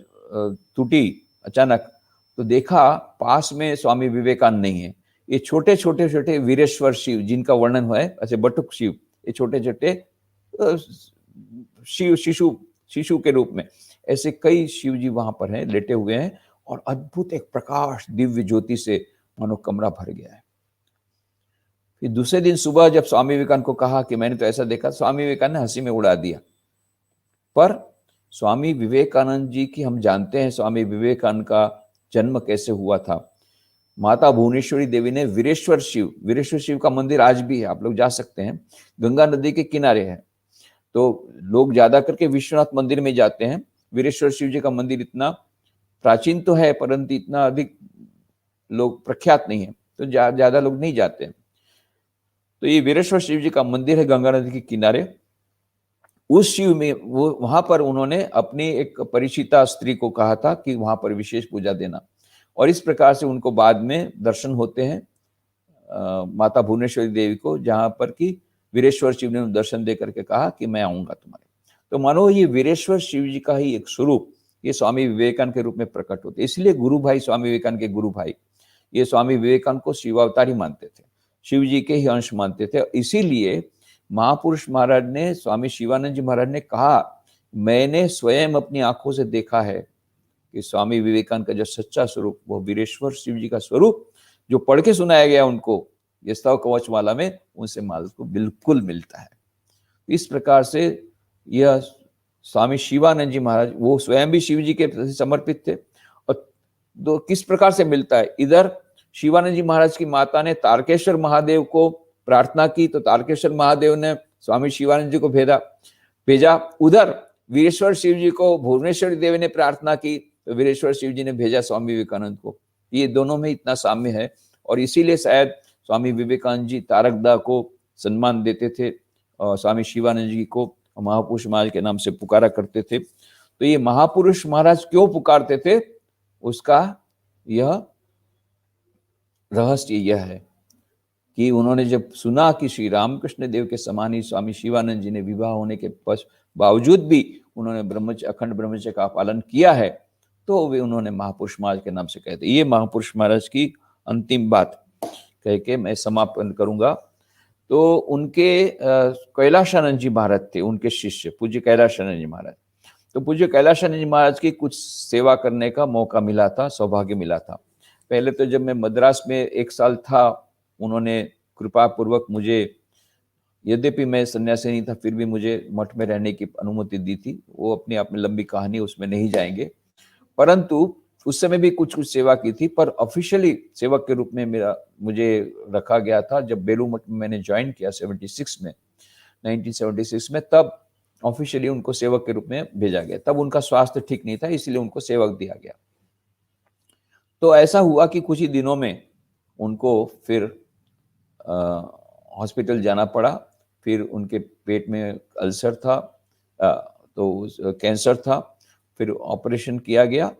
टूटी अचानक, तो देखा पास में स्वामी विवेकानंद नहीं है। ये छोटे छोटे वीरेश्वर शिव जिनका वर्णन हुआ है, ऐसे बटुक शिव, ये छोटे छोटे शिव, शिशु के रूप में ऐसे कई शिव जी वहां पर हैं, लेटे हुए हैं, और अद्भुत एक प्रकाश दिव्य ज्योति से मानो कमरा भर गया है। फिर दूसरे दिन सुबह जब स्वामी विवेकानंद को कहा कि मैंने तो ऐसा देखा, स्वामी विवेकानंद ने हंसी में उड़ा दिया। पर स्वामी विवेकानंद जी की हम जानते हैं, स्वामी विवेकानंद का जन्म कैसे हुआ था। माता भुवनेश्वरी देवी ने वीरेश्वर शिव का मंदिर आज भी है, आप लोग जा सकते हैं, गंगा नदी के किनारे है। तो लोग ज्यादा करके विश्वनाथ मंदिर में जाते हैं। वीरेश्वर शिव जी का मंदिर इतना प्राचीन तो है, परंतु इतना अधिक लोग प्रख्यात नहीं है, तो ज्यादा लोग नहीं जाते हैं। तो ये वीरेश्वर शिव जी का मंदिर है गंगा नदी के किनारे। उस शिव में वो वहां पर उन्होंने अपनी एक परिचिता स्त्री को कहा था कि वहां पर विशेष पूजा देना, और इस प्रकार से उनको बाद में दर्शन होते हैं माता भुवनेश्वरी देवी को, जहां पर कि वीरेश्वर शिव ने दर्शन दे करके कहा कि मैं आऊंगा तुम्हारे। तो मानो ये वीरेश्वर शिव जी का ही एक स्वरूप ये स्वामी विवेकानंद के रूप में प्रकट होते। इसलिए गुरु भाई, स्वामी विवेकानंद के गुरु भाई, ये स्वामी विवेकानंद को शिवावतारी मानते थे, शिव जी के ही अंश मानते थे। इसीलिए महापुरुष महाराज ने, स्वामी शिवानंद जी महाराज ने कहा, मैंने स्वयं अपनी आंखों से देखा है कि स्वामी विवेकानंद का जो सच्चा स्वरूप, वो वीरेश्वर शिव जी का स्वरूप जो पढ़ के सुनाया गया उनको ये स्तव कवच माला में, उनसे माल को बिल्कुल मिलता है। इस प्रकार से यह स्वामी शिवानंद जी महाराज, वो स्वयं भी शिव जी के प्रति समर्पित थे। और दो किस प्रकार से मिलता है, इधर शिवानंद जी महाराज की माता ने तारकेश्वर महादेव को प्रार्थना की, तो तारकेश्वर महादेव ने स्वामी शिवानंद जी को भेजा। उधर वीरेश्वर शिव जी को भुवनेश्वर देवी ने प्रार्थना की, तो वीरेश्वर शिव जी ने भेजा स्वामी विवेकानंद को। ये दोनों में इतना साम्य है, और इसीलिए शायद स्वामी विवेकानंद जी तारकदा को सम्मान देते थे और स्वामी शिवानंद जी को महापुरुष महाराज के नाम से पुकारा करते थे। तो ये महापुरुष महाराज क्यों पुकारते थे, उसका यह रहस्य यह है कि उन्होंने जब सुना कि श्री रामकृष्ण देव के समान ही स्वामी शिवानंद जी ने विवाह होने के बावजूद भी उन्होंने अखंड ब्रह्मचर्य का पालन किया है, तो वे उन्होंने महापुरुष महाराज के नाम से कहते। ये महापुरुष महाराज की अंतिम बात कह के मैं समापन करूंगा। तो उनके कैलाशानंद जी महाराज थे, उनके शिष्य पूज्य कैलाशानंद जी महाराज। तो पूज्य कैलाशानंद जी महाराज की कुछ सेवा करने का मौका मिला था, सौभाग्य मिला था। पहले तो जब मैं मद्रास में 1 साल था, उन्होंने कृपा पूर्वक मुझे, यद्यपि मैं सन्यासी नहीं था, फिर भी मुझे मठ में रहने की अनुमति दी थी। वो अपने आप में लंबी कहानी, उसमें नहीं जाएंगे। परंतु उस समय भी कुछ सेवा की थी, पर ऑफिशियली सेवक के रूप में मुझे रखा गया था जब बेलूर मठ में मैंने ज्वाइन किया 1976 में, तब ऑफिशियली उनको सेवक के रूप में भेजा गया। तब उनका स्वास्थ्य ठीक नहीं था, इसलिए उनको सेवक दिया गया। तो ऐसा हुआ कि कुछ ही दिनों में उनको फिर हॉस्पिटल जाना पड़ा। फिर उनके पेट में अल्सर था, तो कैंसर था। फिर ऑपरेशन किया गया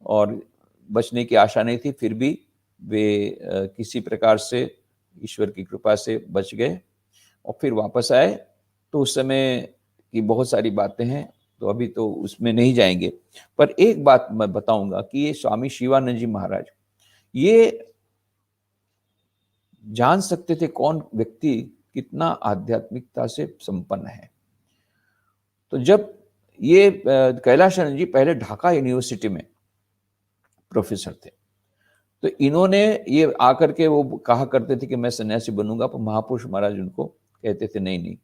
और बचने की आशा नहीं थी, फिर भी वे किसी प्रकार से ईश्वर की कृपा से बच गए और फिर वापस आए। तो उस समय की बहुत सारी बातें हैं, तो अभी तो उसमें नहीं जाएंगे। पर एक बात मैं बताऊंगा कि ये स्वामी शिवानंद जी महाराज, ये जान सकते थे कौन व्यक्ति कितना आध्यात्मिकता से संपन्न है। तो जब ये कैलाशानंद जी पहले ढाका यूनिवर्सिटी में प्रोफेसर थे, तो इन्होंने ये आकर के वो कहा करते थे कि मैं सन्यासी बनूंगा, पर महापुरुष महाराज उनको कहते थे नहीं।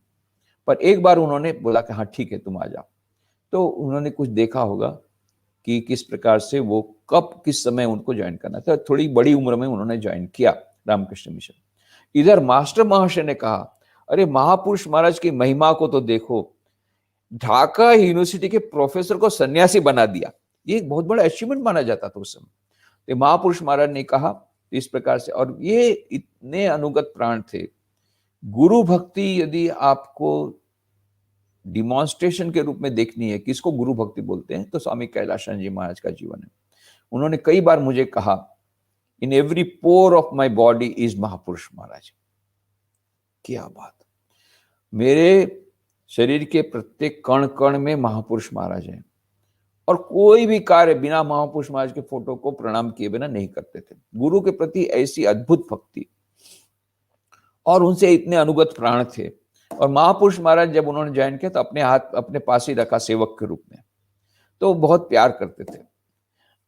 पर एक बार उन्होंने बोला कि हाँ ठीक है तुम आ जाओ। तो उन्होंने कुछ देखा होगा कि किस प्रकार से वो कब किस समय उनको ज्वाइन करना था। थोड़ी बड़ी उम्र में उन्होंने ज्वाइन किया रामकृष्ण मिशन। इधर मास्टर महाशय ने कहा, अरे महापुरुष महाराज की महिमा को तो देखो, ढाका यूनिवर्सिटी के प्रोफेसर को सन्यासी बना दिया। ये एक बहुत बड़ा अचीवमेंट माना जाता था उस समय। तो महापुरुष महाराज ने कहा इस प्रकार से, और ये इतने अनुगत प्राण थे। गुरु भक्ति यदि आपको डिमॉन्स्ट्रेशन के रूप में देखनी है, किसको गुरु भक्ति बोलते हैं, तो स्वामी कैलाशानंद जी महाराज का जीवन है। उन्होंने कई बार मुझे कहा, in every pore of my body is महापुरुष महाराज। क्या बात, मेरे शरीर के प्रत्येक कण कण में महापुरुष महाराज हैं, और कोई भी कार्य बिना महापुरुष महाराज के फोटो को प्रणाम किए बिना नहीं करते थे। गुरु के प्रति ऐसी अद्भुत भक्ति, और उनसे इतने अनुगत प्राण थे। और महापुरुष महाराज जब उन्होंने ज्वाइन किया तो अपने हाथ अपने पास ही रखा सेवक के रूप में, तो बहुत प्यार करते थे।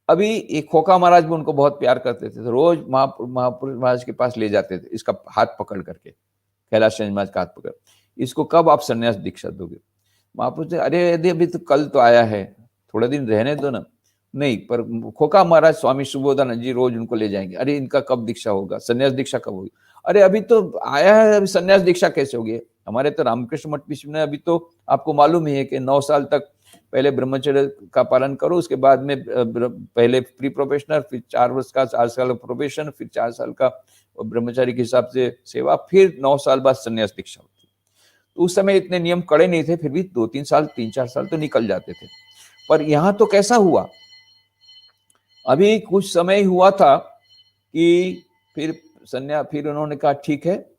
अभी एक खोखा महाराज भी उनको बहुत प्यार करते थे, तो रोज महापुरुष महाराज के पास ले जाते थे, इसका हाथ पकड़ करके, कैलाशानंद महाराज का हाथ पकड़, इसको कब आप संन्यास दीक्षा दोगे। महापुरुष ने, अरे यदि अभी तो कल तो आया है, थोड़ा दिन रहने दो ना। नहीं, पर खोखा महाराज स्वामी सुबोधानंद जी रोज उनको ले जाएंगे, अरे इनका कब दीक्षा होगा, संन्यास दीक्षा कब होगी। अरे अभी तो आया है, अभी संन्यास दीक्षा कैसे होगी। हमारे तो रामकृष्ण मठ विश्व ने, अभी तो आपको मालूम ही है कि 9 साल तक पहले ब्रह्मचर्य का पालन करो, उसके बाद में पहले प्री प्रोबेशनर, फिर 4 साल प्रोबेशन, फिर 4 साल का ब्रह्मचारी के हिसाब से सेवा, फिर 9 साल बाद संन्यास दीक्षा होती। तो उस समय इतने नियम कड़े नहीं थे, फिर भी 2-3 साल 3-4 साल तो निकल जाते थे। पर यहाँ तो कैसा हुआ, अभी कुछ समय हुआ था कि फिर उन्होंने कहा ठीक है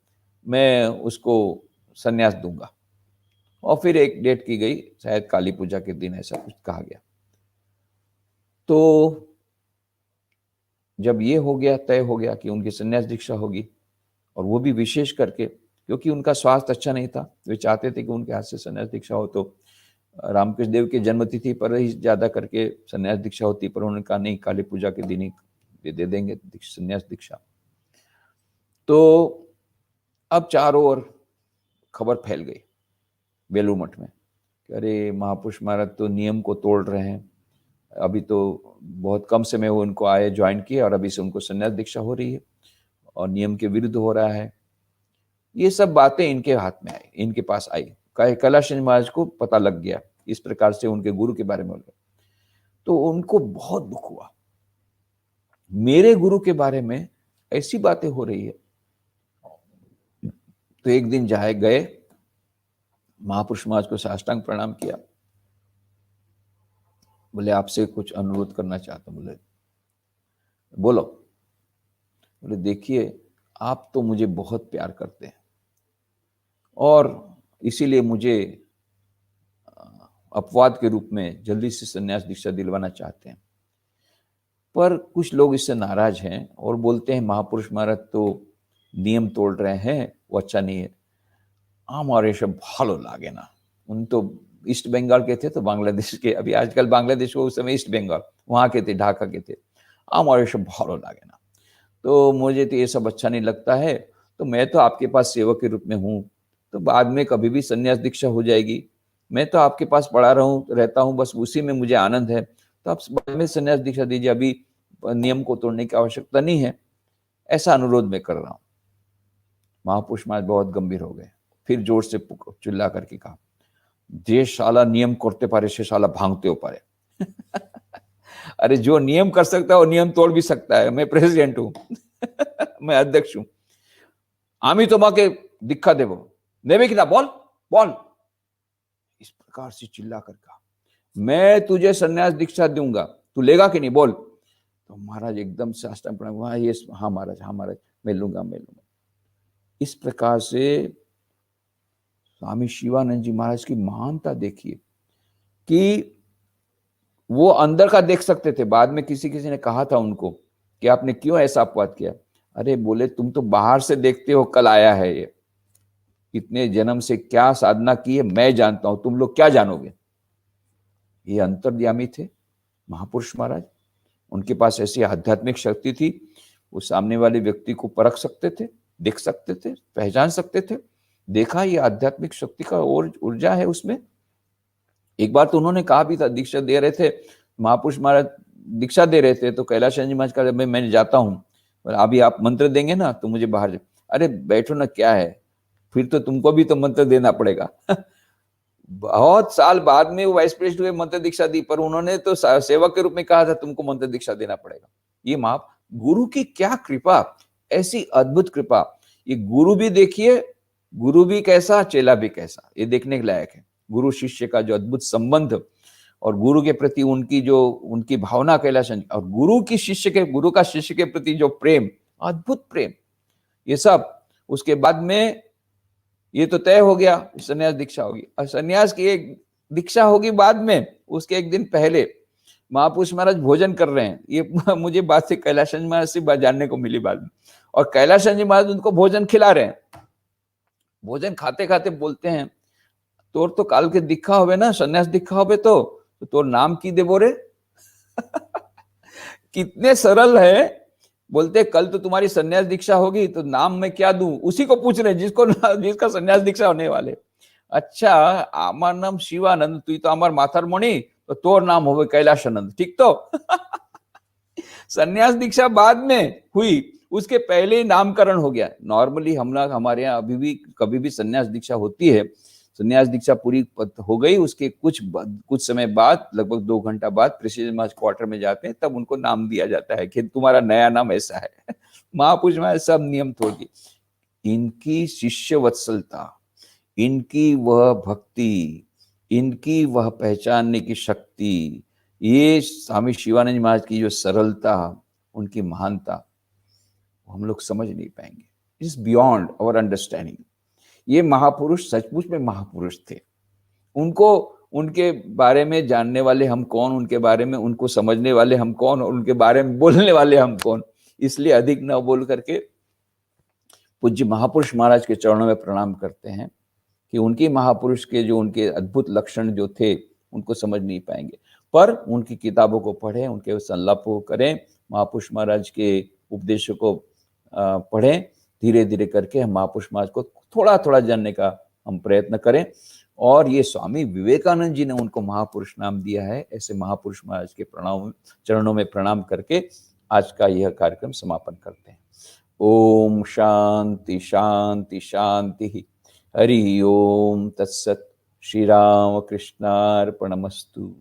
मैं उसको संन्यास दूंगा, और फिर एक डेट की गई, शायद काली पूजा के दिन ऐसा कुछ कहा गया। तो जब ये हो गया, तय हो गया कि उनकी संन्यास दीक्षा होगी, और वो भी विशेष करके क्योंकि उनका स्वास्थ्य अच्छा नहीं था, वे चाहते थे कि उनके हाथ से संन्यास दीक्षा हो। तो रामकृष्ण देव की जन्मतिथि पर ही ज्यादा करके संन्यास दीक्षा होती, पर उन्होंने कहा नहीं, काली पूजा के दिन ही दे देंगे संन्यास दीक्षा। तो अब चारों ओर खबर फैल गई बेलूर मठ में कि अरे महापुरुष महाराज तो नियम को तोड़ रहे हैं, अभी तो बहुत कम समय हुए उनको आए, ज्वाइन किए, और अभी से उनको संन्यास दीक्षा हो रही है और नियम के विरुद्ध हो रहा है। ये सब बातें इनके हाथ में आई, इनके पास आई। कैलाश महाराज को पता लग गया इस प्रकार से उनके गुरु के बारे में, तो उनको बहुत दुख हुआ, मेरे गुरु के बारे में ऐसी बातें हो रही है। तो एक दिन गए महापुरुष महाराज को साष्टांग प्रणाम किया, बोले आपसे कुछ अनुरोध करना चाहता हूं। बोले बोलो। बोले देखिए, आप तो मुझे बहुत प्यार करते हैं और इसीलिए मुझे अपवाद के रूप में जल्दी से संन्यास दीक्षा दिलवाना चाहते हैं, पर कुछ लोग इससे नाराज हैं और बोलते हैं महापुरुष महाराज तो नियम तोड़ रहे हैं, वो अच्छा नहीं है। हमारे सब भालो लागे ना। उन तो ईस्ट बंगाल के थे, तो बांग्लादेश के, अभी आजकल बांग्लादेश को उस समय ईस्ट बंगाल, वहां के थे, ढाका के थे। हमारे सब भालो लागे ना, तो मुझे तो ये सब अच्छा नहीं लगता है, तो मैं तो आपके पास सेवक के रूप में हूँ, तो बाद में कभी भी संन्यास दीक्षा हो जाएगी, मैं तो आपके पास पढ़ा रहता हूँ, बस उसी में मुझे आनंद है, तो आप बाद में संन्यास दीक्षा दीजिए, अभी नियम को तोड़ने की आवश्यकता नहीं है, ऐसा अनुरोध मैं कर रहा हूँ। महापुरुष महाराज बहुत गंभीर हो गए, फिर जोर से चिल्ला करके कहा, जे शाला नियम करते पारे से शाला भांगते हो पारे। अरे जो नियम कर सकता है वो नियम तोड़ भी सकता है, मैं प्रेसिडेंट हूं। मैं अध्यक्ष हूं, आमी तुम्हाके दीक्षा देव नेबे कि ना, बोल बोल, इस प्रकार से चिल्ला कर कहा, मैं तुझे संन्यास दीक्षा दूंगा, तू लेगा कि नहीं, बोल। तो महाराज एकदम से साष्टांग प्रणाम, हाँ महाराज, हाँ महाराज, मैं लूंगा, मैं लूंगा। इस प्रकार से स्वामी शिवानंद जी महाराज की महानता देखिए कि वो अंदर का देख सकते थे। बाद में किसी ने कहा था उनको कि आपने क्यों ऐसा अपवाद किया? अरे बोले, तुम तो बाहर से देखते हो, कल आया है ये, इतने जन्म से क्या साधना की है मैं जानता हूं, तुम लोग क्या जानोगे। ये अंतर्यामी थे महापुरुष महाराज, उनके पास ऐसी आध्यात्मिक शक्ति थी, वो सामने वाले व्यक्ति को परख सकते थे, देख सकते थे, पहचान सकते थे। देखा ये आध्यात्मिक शक्ति का और ऊर्जा है उसमें। एक बार तो उन्होंने कहा भी था, दीक्षा दे रहे थे महापुरुष महाराज, दीक्षा दे रहे थे, तो कैलाश जी महाराज का मैं जाता हूँ, अभी आप मंत्र देंगे ना तो मुझे बाहर। अरे बैठो ना, क्या है, फिर तो तुमको भी तो मंत्र देना पड़ेगा। बहुत साल बाद में वो वाइस प्रेसिडेंट हुए, मंत्र दीक्षा दी, पर उन्होंने तो सेवक के रूप में कहा था तुमको मंत्र दीक्षा देना पड़ेगा। ये गुरु की क्या कृपा, ऐसी अद्भुत कृपा। ये गुरु भी देखिए, गुरु भी कैसा, चेला भी कैसा, ये देखने के लायक है। गुरु शिष्य का जो अद्भुत संबंध और गुरु के प्रति उनकी भावना, कैलाश, और गुरु का शिष्य के प्रति जो प्रेम, अद्भुत प्रेम, ये सब। उसके बाद में ये तो तय हो गया, संन्यास दीक्षा होगी, और संन्यास की एक दीक्षा होगी बाद में। उसके एक दिन पहले महापुरुष महाराज भोजन कर रहे हैं, ये मुझे बात से कैलाश महाराज से जानने को मिली बाद में, और कैलाश महाराज उनको भोजन खिला रहे हैं। भोजन खाते खाते बोलते हैं, तोर तो काल के दीक्षा होवे ना, संन्यास दीक्षा होवे तो तोर नाम की देबो रे। कितने सरल है। बोलते कल तो तुम्हारी संन्यास दीक्षा होगी, तो नाम मैं क्या दूं, उसी को पूछ रहे जिसका संन्यास दीक्षा होने वाले। अच्छा, आमार नाम शिवानंद, तू तो आमार माथार मणि, तो तोर नाम होवे कैलाशानंद, ठीक तो। संन्यास दीक्षा बाद में हुई, उसके पहले ही नामकरण हो गया। नॉर्मली हमारे यहाँ अभी भी कभी भी संन्यास दीक्षा होती है, संन्यास दीक्षा पूरी हो गई, उसके कुछ समय बाद, लगभग 2 घंटा बाद प्रेसिडेंट महाराज क्वार्टर में जाते हैं, तब उनको नाम दिया जाता है कि तुम्हारा नया नाम ऐसा है। महापुरुष महाराज सब नियम तोड़ दिए। इनकी शिष्य वत्सलता, इनकी वह भक्ति, इनकी वह पहचानने की शक्ति, ये स्वामी शिवानंद महाराज की जो सरलता, उनकी महानता, हम लोग समझ नहीं पाएंगे। It is beyond our understanding. ये महापुरुष सचमुच में महापुरुष थे। उनके बारे में जानने वाले हम कौन, उनके बारे में उनको समझने वाले हम कौन, और उनके बारे में बोलने वाले हम कौन। इसलिए अधिक न बोल करके पूज्य महापुरुष महाराज के चरणों में प्रणाम करते हैं कि उनकी महापुरुष के जो उनके अद्भुत लक्षण जो थे, उनको समझ नहीं पाएंगे, पर उनकी किताबों को पढ़ें, उनके संलापों को करें, महापुरुष महाराज के उपदेशों को पढ़ें। धीरे धीरे करके हम महापुरुष महाराज को थोड़ा थोड़ा जानने का हम प्रयत्न करें, और ये स्वामी विवेकानंद जी ने उनको महापुरुष नाम दिया है। ऐसे महापुरुष महाराज के चरणों में प्रणाम करके आज का यह कार्यक्रम समापन करते हैं। ओम शांति शांति शांति। हरि ओम तत्सत। श्री राम कृष्णार्पणमस्तु।